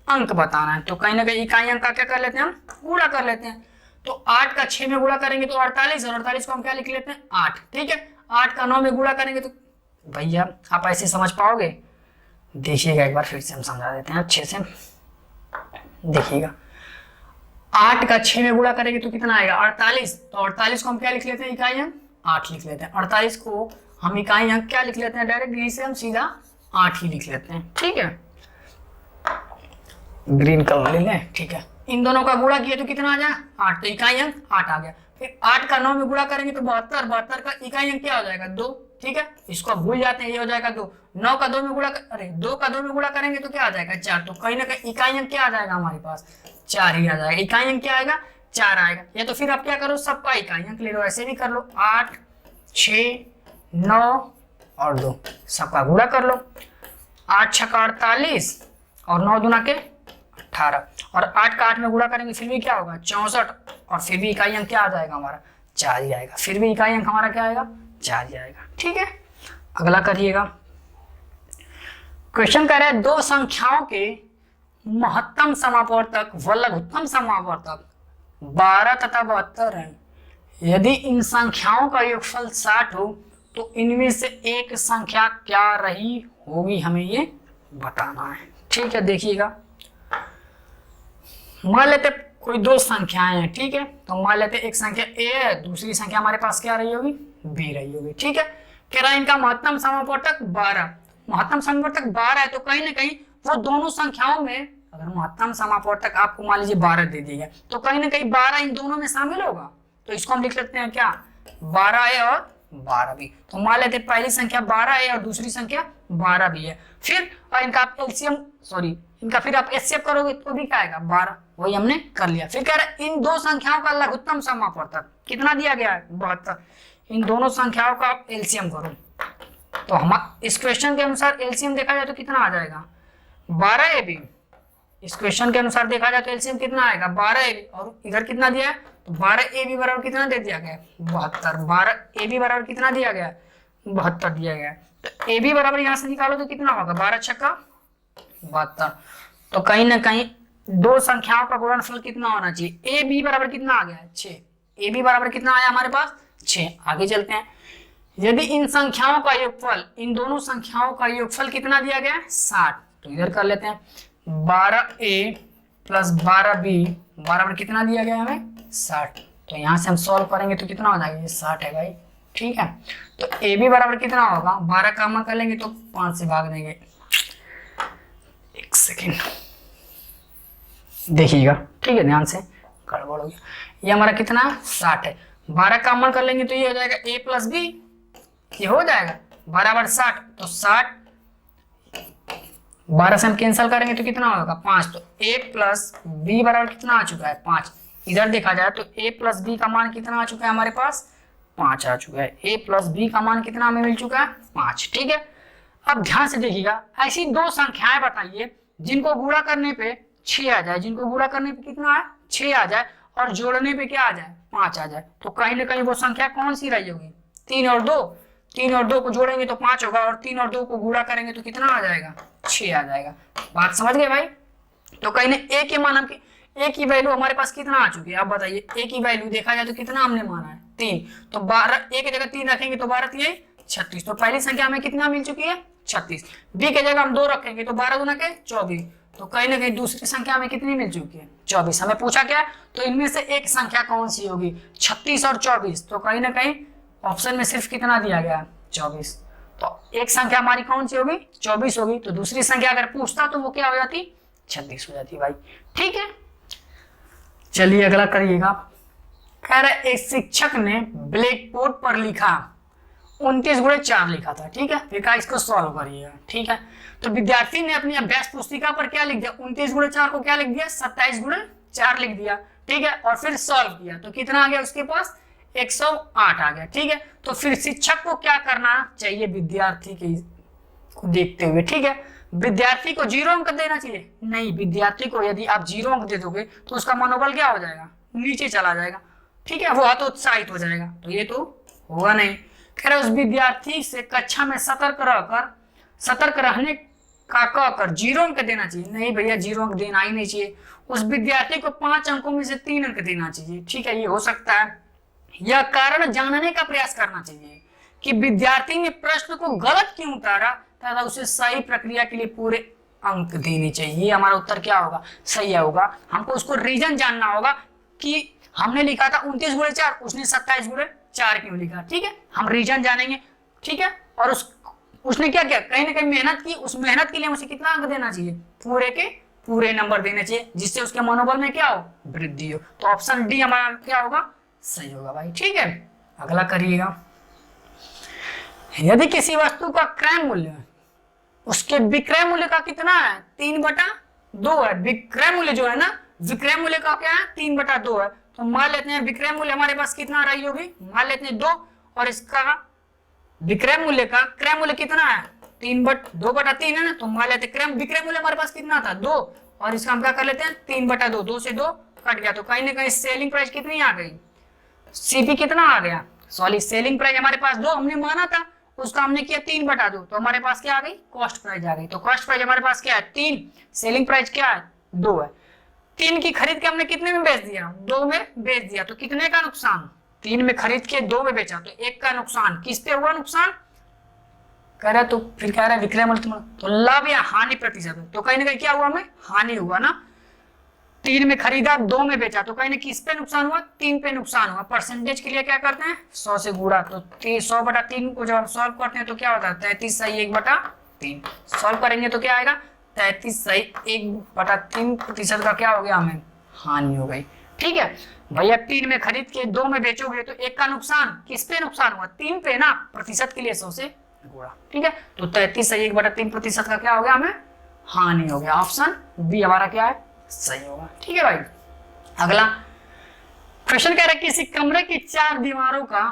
अंक बताना है। तो कहीं ना कहीं इकाई अंक का क्या कर लेते हैं? हम गुणा कर लेते हैं। तो 8 का 6 में गुणा करेंगे तो 48, और 48 को हम क्या लिख लेते हैं? 8। ठीक है, 8 का 9 में गुणा करेंगे तो भैया आप ऐसे समझ पाओगे? देखिएगा एक बार फिर से हम समझा देते हैं अच्छे से। देखिएगा, 8 का 6 में गुणा करेंगे तो कितना आएगा? 48। तो 48 को हम क्या लिख लेते हैं? इकाई अंक 8 लिख लेते हैं। 48 को हम इकाई अंक क्या लिख लेते हैं? डायरेक्ट यहीं से हम सीधा 8 ही लिख लेते हैं। ठीक है, ग्रीन कलर ले लें। ठीक है, इन दोनों का गुणा किया तो कितना आ जाए? 8। तो इकाई अंक 8 आ गया। फिर 8 का 9 में गुणा करेंगे तो 72, 72 का इकाई अंक क्या हो जाएगा? 2। ठीक है, इसको भूल जाते हैं, ये हो जाएगा 2। 9 का 2 में गुणा अरे 2 का 2 में गुणा करेंगे तो क्या आ जाएगा 4। तो कहीं ना कहीं इकाई अंक क्या आ जाएगा हमारे पास 4 ही आ जाएगा, इकाई अंक क्या आएगा 4 आएगा। या तो फिर आप क्या करो सबका इकाई अंक ले लो, ऐसे भी कर लो 8 6 9 और 2 सबका गुणा कर लो। 8 6 का 48 और 9 दूना के 18 और 8 का 8 में गुणा करेंगे फिर भी क्या होगा 64 और फिर भी इकाई अंक क्या आ जाएगा हमारा 4 ही आएगा, फिर भी इकाई अंक हमारा क्या आएगा 4 ही आएगा। ठीक है, अगला करिएगा। क्वेश्चन कह रहा है दो संख्याओं के महत्तम समापवर्तक व लघुत्तम समापवर्तक 12 तथा 72 है। यदि इन संख्याओं का योगफल 60 हो तो इनमें से एक संख्या क्या रही होगी, हमें ये बताना है। ठीक है, देखिएगा मान लेते कोई दो संख्याएं हैं, ठीक है, तो मान लेते एक संख्या ए है, दूसरी संख्या हमारे पास क्या रही होगी बी रही होगी। ठीक है, कह रहा है इनका महत्तम समापवर्तक 12, महत्तम समापवर्तक 12 है तो कहीं ना कहीं वो दोनों संख्याओं में अगर महत्तम समापवर्तक आपको मान लीजिए 12 दे दिया तो कहीं ना कहीं 12 इन दोनों में शामिल होगा, तो इसको हम लिख लेते हैं क्या 12 है और 12 भी। तो मान लेते पहली संख्या 12 है और दूसरी संख्या 12 भी है। फिर और इनका आप एलसीएम इनका फिर आप एचसीएफ करोगे तो भी क्या आएगा 12, वही हमने कर लिया। फिर कह रहा है इन दो संख्याओं का लघुत्तम समापवर्तक कितना दिया गया है 72, इन दोनों संख्याओं का आप एलसीएम करो तो हम इस क्वेश्चन के अनुसार एलसीएम देखा जाए तो कितना आ जाएगा 12 ए बी। इस क्वेश्चन के अनुसार देखा जाए तो एलसीएम कितना आएगा 12 ए बी और इधर कितना दिया है तो 12 ए बी बराबर कितना दे दिया गया 72। 12 ए बी बराबर कितना दिया गया 72 दिया गया। तो ए बी बराबर यहाँ से निकालो तो कितना होगा 12 छक्का 72। तो कहीं ना कहीं दो संख्याओं का गुणनफल कितना होना चाहिए, ए बी बराबर कितना आ गया 6, ए बी बराबर कितना आया हमारे पास 6। आगे चलते हैं, यदि इन संख्याओं का योगफल इन दोनों संख्याओं का योगफल कितना दिया गया है 60, तो इधर कर लेते हैं 12a प्लस 12b बराबर कितना दिया गया हमें 60। तो यहाँ से हम सॉल्व करेंगे तो कितना हो जाएगा ये 60 है भाई। ठीक है, तो ए बी बराबर कितना होगा 12 का हम कर लेंगे तो 5 से भाग देंगे, एक सेकेंड देखिएगा, ठीक है ध्यान से गड़बड़ हो गया, ये हमारा कितना 60 है। 12 का अमल कर लेंगे तो ये हो जाएगा a प्लस बी, ये हो जाएगा बराबर 60। तो 60 12 से हम कैंसिल करेंगे तो कितना होगा 5। तो a प्लस बी बराबर कितना आ चुका है 5। इधर देखा जाए तो a प्लस बी का मान कितना आ चुका है हमारे पास 5 आ चुका है। a प्लस बी का मान कितना हमें मिल चुका है 5। ठीक है, अब ध्यान से देखिएगा, ऐसी दो संख्याएं बताइए जिनको गुणा करने पे 6 आ जाए, जिनको गुणा करने पे कितना है 6 आ जाए और जोड़ने पे क्या आ जाए 5 आ जाए। तो कहीं ना कहीं वो संख्या कौन सी रही होगी 3 और 2, 3 और 2 को जोड़ेंगे तो 5 होगा और 3 और 2 को गुणा करेंगे तो कितना आ जाएगा 6 आ जाएगा। बात समझ गए भाई। तो कहीं ना ए के मान हम ए की वैल्यू हमारे पास कितना आ चुकी है, आप बताइए ए की वैल्यू देखा जाए तो कितना हमने माना है 3। तो 12 ए की जगह 3 रखेंगे तो 12 3 36। तो पहली संख्या हमें कितना मिल चुकी है 36। बी की जगह हम 2 रखेंगे तो 12 गुना के 24। तो कहीं ना कहीं दूसरी संख्या हमें कितनी मिल चुकी है 24। हमें पूछा क्या तो इनमें से एक संख्या कौन सी होगी 36 और 24। तो कहीं ना कहीं ऑप्शन में सिर्फ कितना दिया गया 24। तो एक संख्या हमारी कौन सी होगी 24 होगी। तो दूसरी संख्या अगर पूछता तो वो क्या हो जाती 36 हो जाती भाई। ठीक है, चलिए अगला करिएगा। कह रहे एक शिक्षक ने ब्लैक बोर्ड पर लिखा 29 गुणे 4 लिखा था। ठीक है, फिर कहा इसको सॉल्व करिएगा। ठीक है, तो विद्यार्थी ने अपनी अभ्यास पुस्तिका पर क्या लिख दिया 29 गुणे 4 को क्या लिख दिया 27 गुणे 4 लिख दिया। ठीक है, और फिर सॉल्व किया तो कितना आ गया उसके पास 108 आ गया। ठीक है, तो फिर शिक्षक को क्या करना चाहिए विद्यार्थी के को देखते हुए। ठीक है, विद्यार्थी को 0 अंक देना चाहिए नहीं, विद्यार्थी को यदि आप 0 अंक दे दोगे तो उसका मनोबल क्या हो जाएगा नीचे चला जाएगा। ठीक है, वो हतोत्साहित हो जाएगा, तो ये तो होगा नहीं। कह रहे उस विद्यार्थी से कक्षा में सतर्क रहने का कहकर 0 अंक देना चाहिए नहीं भैया 0 अंक देना ही नहीं चाहिए। उस विद्यार्थी को 5 अंकों में से 3 अंक देना चाहिए। ठीक है, ये हो सकता है। यह कारण जानने का प्रयास करना चाहिए कि विद्यार्थी ने प्रश्न को गलत क्यों उतारा तथा उसे सही प्रक्रिया के लिए पूरे अंक देने चाहिए। ये हमारा उत्तर क्या होगा सही होगा। हमको उसको रीजन जानना होगा कि हमने लिखा था 29 गुणे 4, उसने 27 गुणे 4 क्यों लिखा। ठीक है, हम रीजन जानेंगे। ठीक है, और उसने क्या किया कहीं ना कहीं मेहनत की, उस मेहनत के लिए उसे कितना अंक देना चाहिए पूरे के पूरे नंबर देने चाहिए, जिससे उसके मनोबल में क्या हो वृद्धि हो। तो ऑप्शन डी हमारा क्या होगा सही होगा भाई। ठीक है, अगला करिएगा। यदि किसी वस्तु का क्रय मूल्य उसके विक्रय मूल्य का कितना है 3/2 है। विक्रय मूल्य जो है ना, विक्रय मूल्य का क्या है 3/2 है। तो मान लेते हैं विक्रय मूल्य हमारे पास कितना रही होगी, मान लेते हैं 2, और इसका विक्रय मूल्य का क्रय मूल्य कितना है 2/3 है ना। तो मान लेते हैं विक्रय मूल्य हमारे पास कितना था 2, और इसका हम क्या कर लेते हैं 3/2, 2 से 2 कट गया। तो कहीं ना कहीं सेलिंग प्राइस कितनी आ गई, सीपी कितना आ गया, सॉरी सेलिंग प्राइस हमारे पास 2 हमने माना था, उसका हमने किया 3/2, तो हमारे पास क्या आ गई कॉस्ट प्राइस आ गई। तो कॉस्ट प्राइस हमारे पास क्या है 3, सेलिंग प्राइस क्या है 2 है। 3 की खरीद के हमने कितने में बेच दिया, 2 में बेच दिया, तो कितने का नुकसान, 3 में खरीद के 2 में बेचा, तो 1 का नुकसान। किस पे हुआ नुकसान, कह रहा तो फिर कह रहा है विक्रय मूल्य, तो लाभ या हानि प्रतिशत, तो कहीं ना कहीं क्या हुआ हमें हानि हुआ ना। 3 में खरीदा 2 में बेचा, तो कहीं ना किस पे नुकसान हुआ 3 पे नुकसान हुआ। परसेंटेज के लिए क्या करते हैं 100 से गुणा, तो 100/3 को जब हम सॉल्व करते हैं तो क्या होता है 33 सही 1/3। सॉल्व करेंगे तो क्या आएगा 33 सही 1/3% का क्या हो गया हमें हानि हो गई। ठीक है भैया, 3 में खरीद के 2 में बेचोगे तो 1 का नुकसान, किस पे नुकसान हुआ 3 पे ना, प्रतिशत के लिए 100 से गुणा। ठीक है, तो 33 सही 1/3% का क्या हो गया हमें हानि हो गया। ऑप्शन बी हमारा क्या है सही होगा। ठीक है भाई, अगला क्वेश्चन कह रहा है किसी कमरे की 4 दीवारों का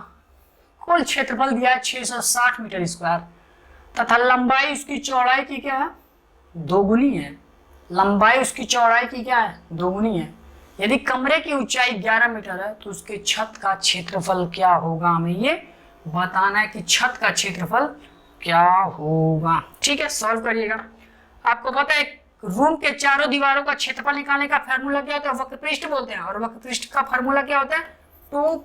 कुल क्षेत्रफल दिया है 660 मीटर स्क्वायर तथा लंबाई उसकी चौड़ाई की क्या है 2 गुनी है। लंबाई उसकी चौड़ाई की क्या है 2 गुनी है। यदि कमरे की ऊंचाई 11 मीटर है तो उसके छत का क्षेत्रफल क्या होगा, हमें ये बताना है कि छत का क्षेत्रफल क्या होगा। ठीक है, सॉल्व करिएगा। आपको पता है रूम के चारों दीवारों का क्षेत्रफल निकालने का फार्मूला क्या होता है, वक्रपृष्ठ बोलते हैं, और वक्रपृष्ठ का फार्मूला क्या होता है 2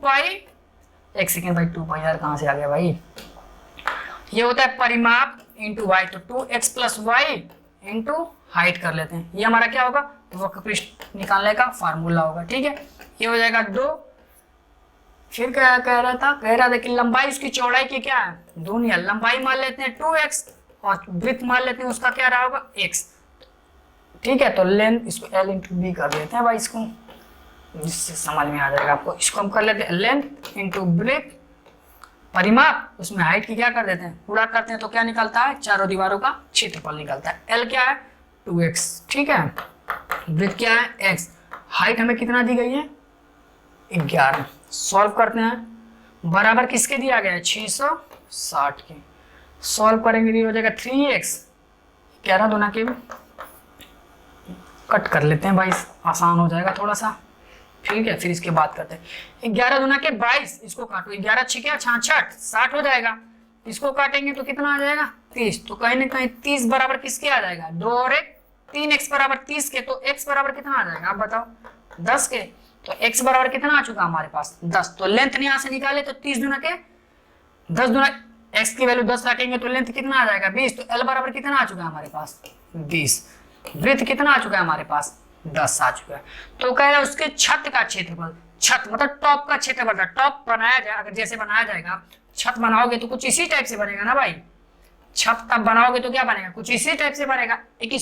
एक सेकेंड भाई 2 यार कहां से आ गया भाई, ये होता है परिमाप इंटू वाई, तो 2x + y इंटू हाइट कर लेते हैं, ये हमारा क्या होगा वक्रपृष्ठ निकालने का फार्मूला होगा। ठीक है, ये हो जाएगा 2। फिर क्या कह रहा था कि लंबाई उसकी चौड़ाई की क्या है 2 नहीं है, लंबाई मान लेते हैं 2x और वृत्त मान लेते हैं उसका क्या रहा होगा x। ठीक है, तो लेंथ इसको l इंटू बी कर देते हैं भाई, इसको जिससे समझ में आ जाएगा आपको। इसको हम कर लेते हैं लेंथ इंटू ब्रेथ परिमाप, उसमें हाइट की क्या कर देते हैं पूरा करते हैं, तो क्या निकलता है चारों दीवारों का क्षेत्रफल निकलता है। l क्या है 2x। ठीक है, ब्रेथ क्या है x, हाइट हमें कितना दी गई है 11। सॉल्व करते हैं, बराबर किसके दिया गया है 660 के। सॉल्व करेंगे ये हो जाएगा 3x, 11 दूना के कट कर लेते हैं भाई, आसान हो जाएगा थोड़ा सा। ठीक है, फिर इसके बाद करते हैं 11 दूना के 22, इसको काटो 11 6 66 60 हो जाएगा, इसको काटेंगे तो कितना आ जाएगा 30। तो कहीं ना कहीं 30 बराबर किसके आ जाएगा 2 और 1 3x बराबर 30 के, तो x बराबर कितना आ जाएगा आप बताओ 10 के। तो x बराबर कितना आ चुका हमारे पास 10। तो लेंथ यहाँ से निकाले तो 30 दूना के 10 दूना x की वैल्यू 10 रखेंगे तो लेंथ कितना आ जाएगा 20। तो l बराबर कितना आ चुका है हमारे पास 20। वृत्त कितना आ चुका है हमारे पास 10 आ चुका है। तो कह रहा है उसके छत का क्षेत्रफल, छत मतलब टॉप का क्षेत्रफल था, टॉप बनाया जाए अगर जैसे बनाया जाएगा, छत बनाओगे तो कुछ इसी टाइप से बनेगा ना भाई, छत तब बनाओगे तो क्या बनेगा कुछ इसी टाइप से बनेगा। एक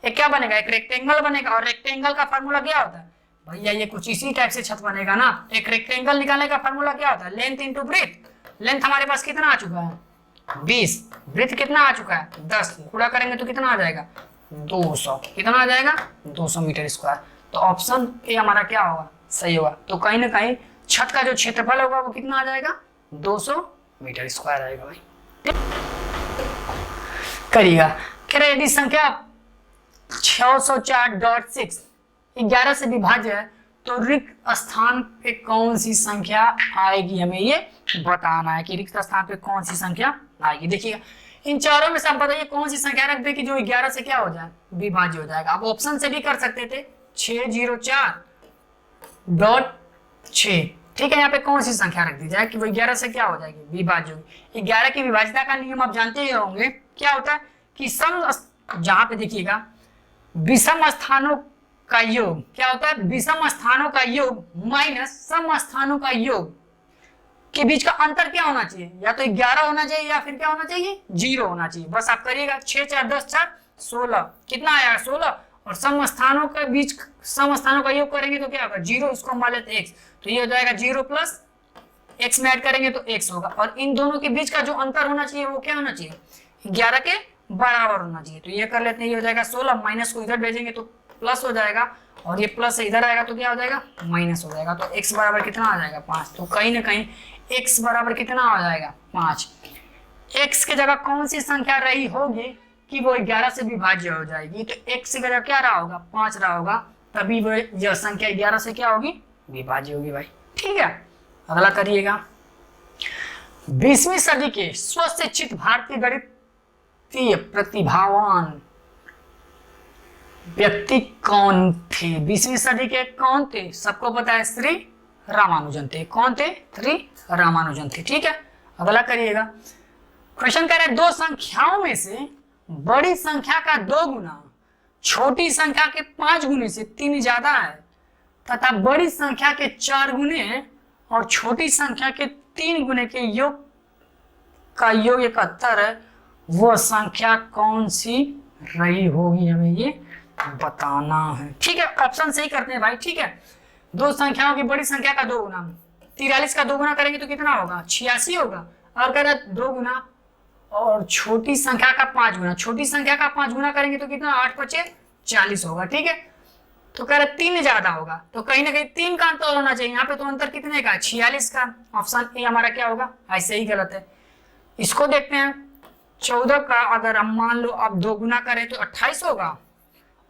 क्या बनेगा एक रेक्टेंगल बनेगा, और रेक्टेंगल का फार्मूला क्या होता है भैया ये कुछ इसी टाइप से छत बनेगा ना। एक रेक्टेंगल निकालने का फार्मूला क्या होता है लेंथ इंटू ब्रेथ। लेंथ हमारे पास कितना आ चुका है 20, ब्रेथ कितना आ चुका है 10, पूरा करेंगे तो कितना आ जाएगा 200, कितना आ जाएगा 200 मीटर स्क्वायर। तो ऑप्शन ए हमारा क्या होगा सही होगा। तो कहीं ना कहीं छत का जो क्षेत्रफल होगा वो कितना आ जाएगा 200 मीटर स्क्वायर आएगा भाई। करिएगा, कह रहे यदि संख्या 604.6 11 से विभाज्य है तो रिक्त स्थान पे कौन सी संख्या आएगी, हमें ये बताना है कि रिक्त स्थान पे कौन सी संख्या आएगी। देखिएगा इन चारों में से आप बताइए कौन सी संख्या रख दे कि जो 11 से क्या हो जाए विभाज्य हो जाएगा। आप ऑप्शन से भी कर सकते थे 604.6। ठीक है, यहाँ पे कौन सी संख्या रख दी जाए कि वो 11 से क्या हो जाएगी विभाज्य होगी। 11 की विभाज्यता का नियम आप जानते ही होंगे, क्या होता है कि जहां पे देखिएगा विषम स्थानों का योग क्या होता है, विषम स्थानों का योग माइनस सम स्थानों का योग के बीच का अंतर क्या होना चाहिए, या तो 11 होना चाहिए या फिर क्या होना चाहिए 0 होना चाहिए। बस आप करिएगा 6 4 10 4 16 कितना आया 16, और सम स्थानों के बीच सम स्थानों का योग करेंगे तो क्या होगा 0, इसको मान लेते x, तो ये हो जाएगा 0 + x में ऐड करेंगे तो x होगा, और इन दोनों के बीच का जो अंतर होना चाहिए वो क्या होना चाहिए, 11 के बराबर होना चाहिए। तो ये कर लेते हैं, ये हो जाएगा 16, माइनस को इधर भेजेंगे तो प्लस हो जाएगा, और ये प्लस से इधर आएगा तो क्या हो जाएगा, माइनस हो जाएगा। तो x बराबर कितना आ जाएगा, 5। तो कहीं ना कहीं x बराबर कितना आ जाएगा, 5। x की जगह कौन सी संख्या रही होगी कि वो 11 से विभाज्य हो जाएगी, तो x की जगह क्या रहा होगा, 5 रहा होगा, तभी वो यह संख्या 11 से क्या होगी, विभाज्य होगी भाई। ठीक है, अगला करिएगा। 20वीं सदी के स्वशिक्षित भारतीय गणितीय प्रतिभावान व्यक्ति कौन थे, 20वीं सदी के कौन थे, सबको पता है, श्री रामानुजन थे। कौन थे, श्री रामानुजन थे। ठीक है, अगला करिएगा। क्वेश्चन कह रहे हैं, दो संख्याओं में से बड़ी संख्या का 2 गुना छोटी संख्या के 5 गुने से 3 ज्यादा है, तथा बड़ी संख्या के 4 गुने और छोटी संख्या के 3 गुने के योग का योग 71 है, वो संख्या कौन सी रही होगी, हमें ये बताना है। ठीक है, ऑप्शन सही करते हैं भाई। ठीक है, दो संख्याओं की बड़ी संख्या का 2 गुना, 43 का 2 गुना करेंगे तो कितना होगा, 86 होगा, और कह रहे 2 गुना और छोटी संख्या का 5 गुना, छोटी संख्या का 5 गुना करेंगे तो कितना, 8 × 5 = 40 होगा। ठीक है, तो कह रहे 3 ज्यादा होगा, तो कहीं ना कहीं 3 का अंतर होना चाहिए। यहाँ पे तो अंतर कितने का, 46 का। ऑप्शन ए हमारा क्या होगा, ऐसे ही गलत है। इसको देखते हैं, 14 का अगर हम मान लो अब 2 गुना करें तो 28 होगा,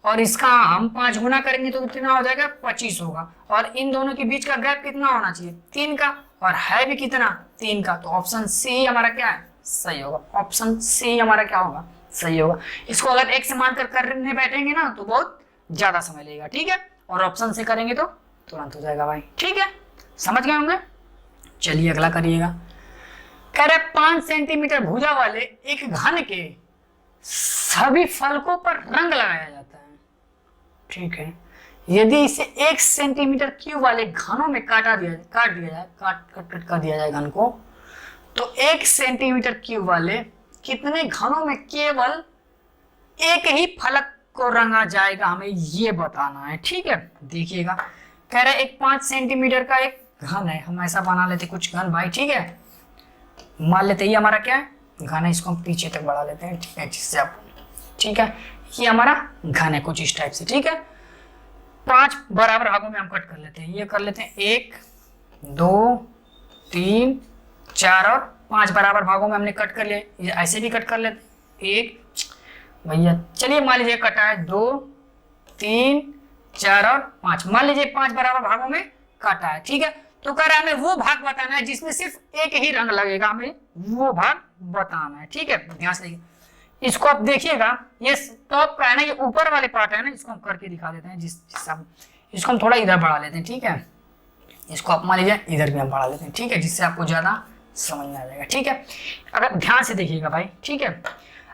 और इसका हम 5 गुना करेंगे तो कितना हो जाएगा, 25 होगा, और इन दोनों के बीच का गैप कितना होना चाहिए, 3 का, और है भी कितना, 3 का। तो ऑप्शन सी हमारा क्या है, सही होगा। ऑप्शन सी हमारा क्या होगा, सही होगा। इसको अगर एक से मानकर करने बैठेंगे ना तो बहुत ज्यादा समय लगेगा। ठीक है, और ऑप्शन से करेंगे तो तुरंत हो जाएगा भाई। ठीक है, समझ गए होंगे। चलिए अगला करिएगा। कह रहे 5 सेंटीमीटर भुजा वाले एक घन के सभी फलकों पर रंग लगाया जाता है। ठीक है, यदि इसे 1 सेंटीमीटर क्यूब वाले घनों में काट दिया जाए घन को, तो 1 सेंटीमीटर क्यूब वाले कितने घनों में केवल एक ही फलक को रंगा जाएगा, हमें ये बताना है। ठीक है, देखिएगा। कह रहे एक 5 सेंटीमीटर का एक घन है, हम ऐसा बना लेते कुछ घन भाई। ठीक है, मान लेते ये हमारा क्या है, घन है, इसको हम पीछे तक बढ़ा लेते हैं। ठीक है, जिससे आप, ठीक है, ये हमारा घन है कुछ इस टाइप से। ठीक है, 5 बराबर भागों में हम कट कर लेते हैं। ये कर लेते हैं 1 2 3 4 और 5 बराबर भागों में हमने कट कर लिया। ये ऐसे भी कट कर लेते हैं, 1 भैया, चलिए मान लीजिए कटा है 2 3 4 और 5, मान लीजिए 5 बराबर भागों में काटा है। ठीक है, तो कह रहा है हमें वो भाग बताना है जिसमें सिर्फ एक ही रंग लगेगा, हमें वो भाग बताना है। ठीक है, ध्यान से देखिए, इसको आप देखिएगा, ये टॉप का है ना, ये ऊपर वाले पार्ट है ना, इसको हम करके दिखा देते हैं। जिससे इसको हम थोड़ा इधर बढ़ा लेते हैं। ठीक है, इसको आप मान लीजिए इधर भी हम बढ़ा लेते हैं। ठीक है, जिससे आपको ज्यादा समझ में आ जाएगा। ठीक है, अगर ध्यान से देखिएगा भाई। ठीक है,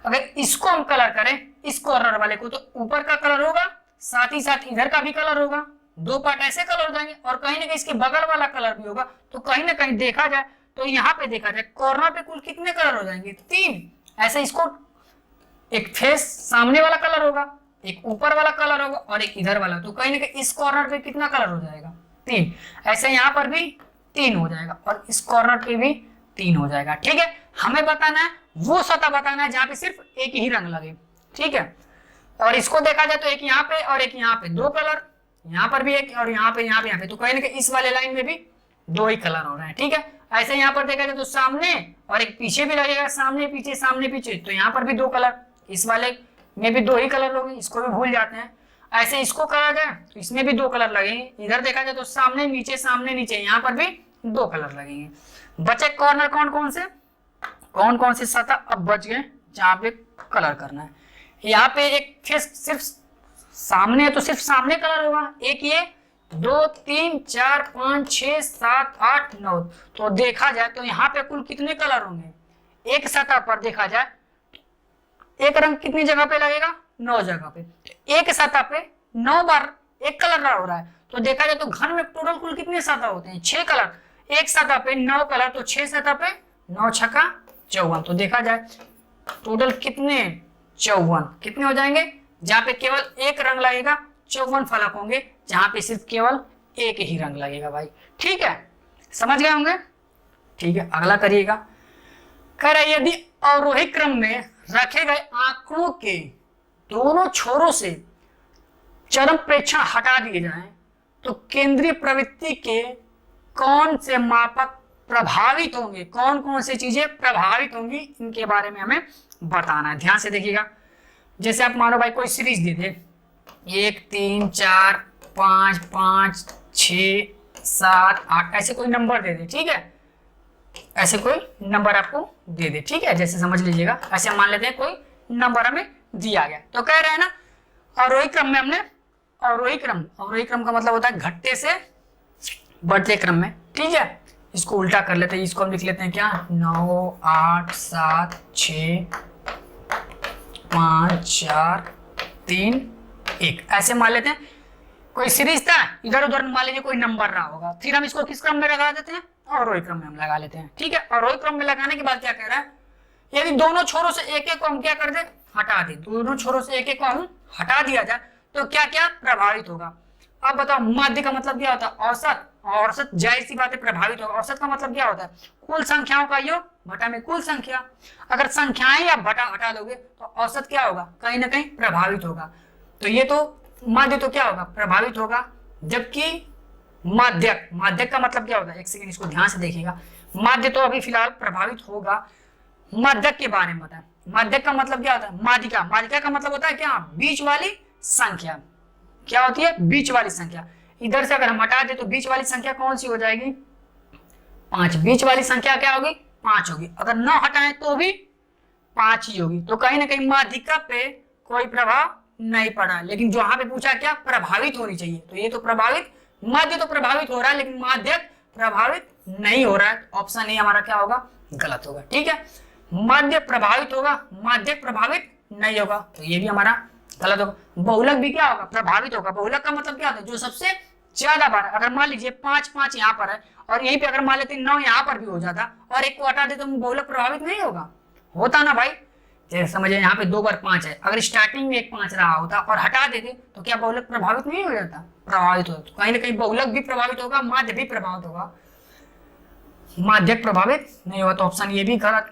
अगर इसको हम कलर करें, इस कॉर्नर वाले को, तो ऊपर का कलर होगा, साथ ही साथ इधर का भी कलर होगा, 2 पार्ट ऐसे कलर हो जाएंगे, और कहीं ना कहीं इसके बगल वाला कलर भी होगा। तो कहीं ना कहीं देखा जाए तो यहाँ पे देखा जाए कॉर्नर पे कुल कितने कलर हो जाएंगे, 3। ऐसे इसको एक फेस सामने वाला कलर होगा, एक ऊपर वाला कलर होगा, और एक इधर वाला। तो कहीं ना कहीं इस कॉर्नर पे कितना कलर हो जाएगा, 3। ऐसे यहाँ पर भी 3 हो जाएगा, और इस कॉर्नर पे भी 3 हो जाएगा। ठीक है, हमें बताना है वो सतह बताना है जहाँ पे सिर्फ एक ही रंग लगे। ठीक है, और इसको देखा जाए तो एक यहाँ पे और एक यहाँ पे 2 कलर, यहाँ पर भी एक, और यहाँ पे। तो कहीं ना कहीं इस वाले लाइन में भी 2 ही कलर हो रहे हैं। ठीक है, ऐसे यहाँ पर देखा जाए तो सामने और एक पीछे भी लगेगा, सामने पीछे, तो यहाँ पर भी 2 कलर, इस वाले में भी 2 ही कलर होंगे, इसको भी भूल जाते हैं। ऐसे इसको करा जाए तो इसमें भी 2 कलर लगेंगे। इधर देखा जाए तो सामने नीचे, यहाँ पर भी 2 कलर लगेंगे। बचे कॉर्नर कौन कौन से सतह अब बच गए जहाँ पे कलर करना है। यहाँ पे एक फेस सिर्फ सामने है तो सिर्फ सामने कलर होगा, एक ये 2 3 4 5 6 7 8 9। तो देखा जाए तो यहाँ पे कुल कितने कलर होंगे, एक सतह पर देखा जाए एक रंग कितनी जगह पे लगेगा, 9 जगह पे। एक सतह पे 9 बार एक कलर हो रहा है, तो देखा जाए तो घन में टोटल कुल कितने सतह होते हैं, 6 कलर। एक सतह पे 9 कलर, तो 6 सतह पे 9 छक्का 54। तो देखा जाए टोटल कितने, 54 कितने हो जाएंगे, जहाँ पे केवल एक रंग लगेगा 54 फलक होंगे, जहाँ पे सिर्फ केवल एक ही रंग लगेगा भाई। ठीक है, समझ गए होंगे। ठीक है, अगला करिएगा। कह रहा है यदि अवरोही क्रम में रखे गए आंकड़ों के दोनों छोरों से चरम प्रेक्षण हटा दिए जाएं तो केंद्रीय प्रवृत्ति के कौन से मापक प्रभावित होंगे, कौन कौन सी चीजें प्रभावित होंगी, इनके बारे में हमें बताना है। ध्यान से देखिएगा। जैसे आप मानो भाई कोई सीरीज दे दे 1 3 4 5 5 6 7 8 ऐसे कोई नंबर दे दे, ठीक है, ऐसे कोई नंबर आपको दे दे, ठीक है, जैसे समझ लीजिएगा। ऐसे मान लेते हैं कोई नंबर हमें दिया गया, तो कह रहे हैं ना अवरोही क्रम में हमने अवरोही क्रम का मतलब होता है घटते से बढ़ते क्रम में, ठीक है। इसको उल्टा कर लेते हैं, इसको हम लिख लेते हैं क्या 9 8 7 6 5 4 3 1 ऐसे मान लेते हैं। कोई सीरीज था, इधर उधर मान लीजिए कोई नंबर रहा होगा, फिर हम इसको किस क्रम में लगा देते हैं, अवरोही क्रम में हम लगा लेते हैं, ठीक है। अवरोही क्रम में लगाने के बाद क्या कह रहा है, यदि दोनों छोरों से एक एक को हम क्या कर दे, हटा दे, दोनों छोरों से एक एक को हम हटा दिया जाए तो क्या क्या प्रभावित होगा। अब बताओ माध्य का मतलब क्या होता है, औसत। औसत जाहिर सी बात है प्रभावित होगा। औसत का मतलब क्या होता है, कुल संख्याओं का योग बटा में कुल संख्या। अगर संख्याएं या बटा हटा दोगे तो औसत क्या होगा, कहीं ना कहीं प्रभावित होगा। तो ये तो माध्य तो क्या होगा, प्रभावित होगा। जबकि माध्यक, माध्यक का मतलब क्या होता है, एक सेकंड इसको ध्यान से देखिएगा। माध्य तो अभी फिलहाल प्रभावित होगा। माध्यक के बारे में बताएं। माध्यक का मतलब क्या होता है, माध्यिका। माध्यिका का मतलब होता है क्या, बीच वाली संख्या। क्या होती है, बीच वाली संख्या। इधर से अगर हम हटा दे तो बीच वाली संख्या कौन सी हो जाएगी, 5। बीच वाली संख्या क्या होगी, 5 होगी। अगर न हटाएं तो भी 5 ही होगी। तो कहीं ना कहीं माध्यिका पे कोई प्रभाव नहीं पड़ा, लेकिन जो यहाँ पे पूछा क्या, प्रभावित होनी चाहिए। तो ये तो प्रभावित, माध्य तो प्रभावित हो रहा है लेकिन माध्यक प्रभावित नहीं हो रहा है। ऑप्शन ए हमारा क्या होगा, गलत होगा, ठीक है। माध्य प्रभावित होगा, माध्यक प्रभावित नहीं होगा, तो ये भी हमारा गलत होगा। बहुलक भी क्या होगा, प्रभावित होगा। बहुलक का मतलब क्या होता है, जो सबसे ज्यादा बार, अगर मान लीजिए 5 5 यहाँ पर है और यहीं पे अगर मान लेते 9 यहाँ पर भी हो जाता और एक को हटा दे तो बहुलक प्रभावित नहीं होगा, होता ना भाई। जैसे समझिए यहाँ पे 2 बार 5 है, अगर स्टार्टिंग में एक 5 रहा होता और हटा देते तो क्या बहुलक प्रभावित नहीं हो जाता, प्रभावित होता। तो कहीं ना कहीं बहुलक भी प्रभावित होगा, माध्य भी प्रभावित होगा, माध्यक प्रभावित नहीं होगा। तो ऑप्शन ये भी गलत।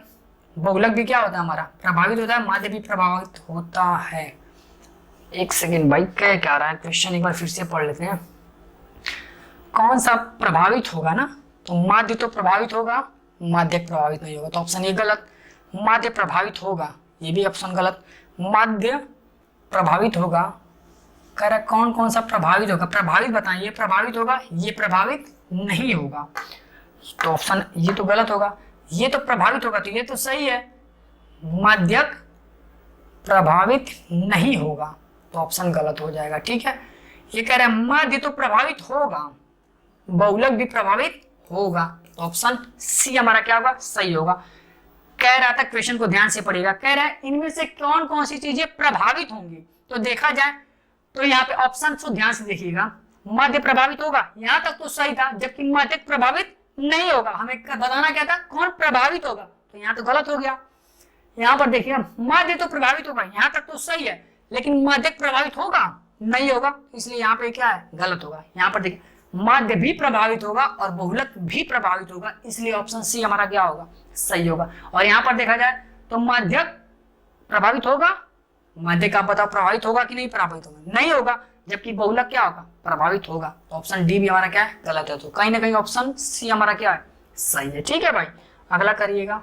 बहुलक भी क्या होता है हमारा, प्रभावित होता है, माध्य भी प्रभावित होता है। एक सेकेंड भाई, क्या रहा है क्वेश्चन, एक बार फिर से पढ़ लेते हैं। कौन सा प्रभावित होगा ना, तो माध्य तो प्रभावित होगा, माध्यक प्रभावित नहीं होगा। तो ऑप्शन ये गलत। माध्य प्रभावित होगा, ये भी ऑप्शन गलत। माध्य प्रभावित होगा, कह रहा कौन कौन सा प्रभावित होगा, प्रभावित बताइए, प्रभावित होगा, ये प्रभावित नहीं होगा। तो ऑप्शन ये तो गलत होगा। ये तो प्रभावित होगा, तो ये तो सही है, माध्यक प्रभावित नहीं होगा, तो ऑप्शन गलत हो जाएगा, ठीक है। ये कह रहा है माध्य तो प्रभावित होगा, बहुलक भी प्रभावित होगा, तो ऑप्शन सी हमारा क्या होगा, सही होगा। कह रहा था, क्वेश्चन को ध्यान से पढ़िएगा, कह रहा है इनमें से कौन कौन सी चीजें प्रभावित होंगी। तो देखा जाए तो यहाँ पे ऑप्शन को ध्यान से देखिएगा, माध्य प्रभावित होगा, यहाँ तक तो सही था, जबकि माध्यक प्रभावित नहीं होगा। हमें बताना क्या था, कौन प्रभावित होगा, तो यहाँ तो गलत हो गया। यहाँ पर देखिए माध्य तो प्रभावित होगा, यहाँ तक तो सही है, लेकिन माध्यक प्रभावित होगा नहीं होगा, इसलिए यहाँ पे क्या है, गलत होगा। यहाँ पर देखिए माध्य भी प्रभावित होगा और बहुलक भी प्रभावित होगा, इसलिए ऑप्शन सी हमारा क्या होगा, सही होगा। और यहाँ पर देखा जाए तो माध्यक प्रभावित होगा, माध्यक आप बताओ प्रभावित होगा कि नहीं प्रभावित होगा, नहीं होगा, जबकि बहुलक क्या होगा, प्रभावित होगा। तो ऑप्शन डी भी हमारा क्या है, गलत है। तो कहीं ना कहीं ऑप्शन सी हमारा क्या है, सही है, ठीक है भाई। अगला करिएगा।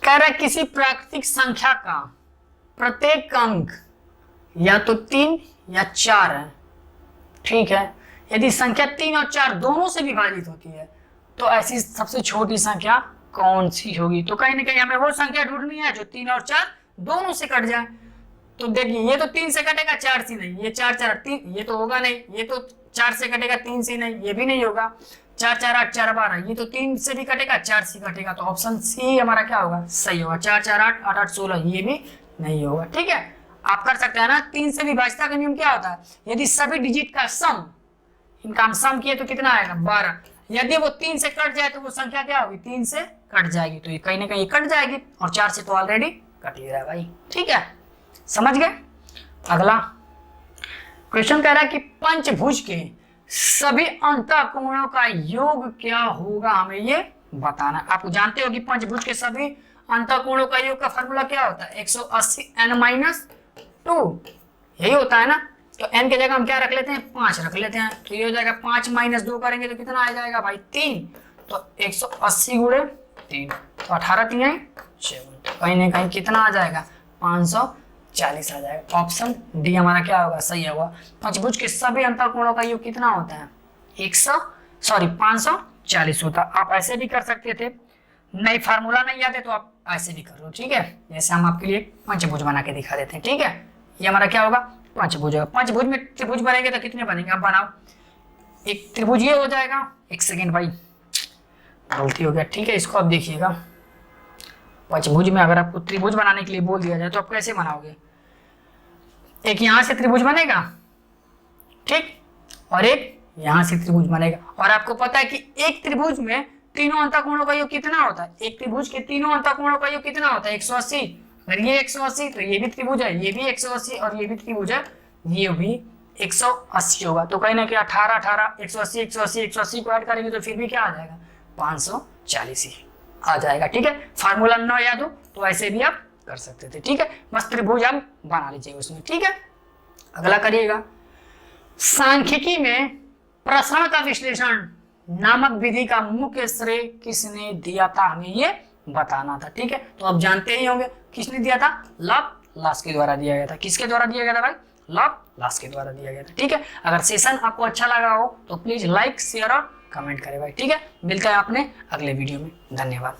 कह रहा है किसी प्राकृतिक संख्या का प्रत्येक अंक या तो 3 या 4 है, ठीक है। यदि संख्या 3 और 4 दोनों से विभाजित होती है तो ऐसी सबसे छोटी संख्या कौन सी होगी। तो कहीं ना कहीं हमें वो संख्या ढूंढनी है जो 3 और 4 दोनों से कट जाए। तो देखिए ये तो 3 से कटेगा, 4 से नहीं, ये 4 4 3, ये तो होगा नहीं। ये तो 4 से कटेगा, 3 से नहीं, ये भी नहीं होगा। 4 4 8 4 12, ये तो 3 से भी कटेगा, 4 से कटेगा, तो ऑप्शन सी हमारा क्या होगा, सही होगा। 4 4 8 8 8 16, ये भी नहीं होगा, ठीक है। आप कर सकते हैं ना। 3 से विभाज्यता का नियम क्या होता है, यदि सभी डिजिट का सम, इनका हम सम किए तो कितना आएगा, 12। यदि वो 3 से कट जाए तो वो संख्या क्या होगी, 3 से कट जाएगी, तो ये कहीं ना कहीं कट जाएगी, और 4 से तो ऑलरेडी कट ही रहा है भाई, ठीक है, समझ गए। अगला क्वेश्चन कह रहा है कि पंचभुज के सभी अंतःकोणों का योग क्या होगा हमें ये बताना। आप जानते हो कि पंचभुज के सभी अंतःकोणों का योग का फॉर्मूला क्या होता है, 180 n-2 यही होता है ना। तो n की जगह हम क्या रख लेते हैं, 5 रख लेते हैं। तो ये हो जाएगा 5 - 2 करेंगे तो कितना आ जाएगा भाई, 3। तो 180 × 3 तो 18 × 3 = 7। कहीं ना कहीं कितना आ जाएगा, 540 आ जाएगा। ऑप्शन डी हमारा क्या होगा, सही होगा। पंचभुज के सभी अंतःकोणों का योग कितना होता है, 540 होता। आप ऐसे भी कर सकते थे, नई फार्मूला नहीं आते तो आप ऐसे भी कर लो, ठीक है। जैसे हम आपके लिए पंचभुज बना के दिखा देते हैं, ठीक है। ये हमारा क्या होगा, पंचभुज होगा। पंचभुज में त्रिभुज बनेंगे तो कितने बनेंगे, आप बनाओ। एक त्रिभुज ये हो जाएगा, एक सेकेंड भाई गलती हो गया, ठीक है। इसको आप देखिएगा, पंचभुज में अगर आपको त्रिभुज बनाने के लिए बोल दिया जाए तो आप कैसे बनाओगे, एक यहां से त्रिभुज बनेगा, ठीक, और एक यहां से त्रिभुज बनेगा। और आपको पता है कि एक त्रिभुज में तीनों अंतःकोणों का योग कितना होता है, एक त्रिभुज के तीनों अंतःकोणों का योग कितना होता है, 180। अगर ये 180 तो ये भी त्रिभुज है, ये भी 180 और ये भी त्रिभुज है, ये भी 180 होगा। तो कहीं ना कहीं 18 18 180 180 180 को ऐड करेंगे तो फिर भी क्या आ जाएगा, 540 ही आ जाएगा, ठीक है। फार्मूला न याद हो तो ऐसे भी आप कर सकते थे, ठीक है। बस त्रिभुज आप बना लीजिए उसमें, ठीक है। अगला करिएगा, सांख्यिकी में प्रसरण का विश्लेषण नामक विधि का मुख्य श्रेय किसने दिया था, हमें ये बताना था, ठीक है। तो आप जानते ही होंगे किसने दिया था, लाप्लास के द्वारा दिया गया था। किसके द्वारा दिया गया था भाई, लाप्लास के द्वारा दिया गया था, ठीक है। अगर सेशन आपको अच्छा लगा हो तो प्लीज लाइक शेयर और कमेंट करें भाई, ठीक है। मिलता है अपने अगले वीडियो में, धन्यवाद।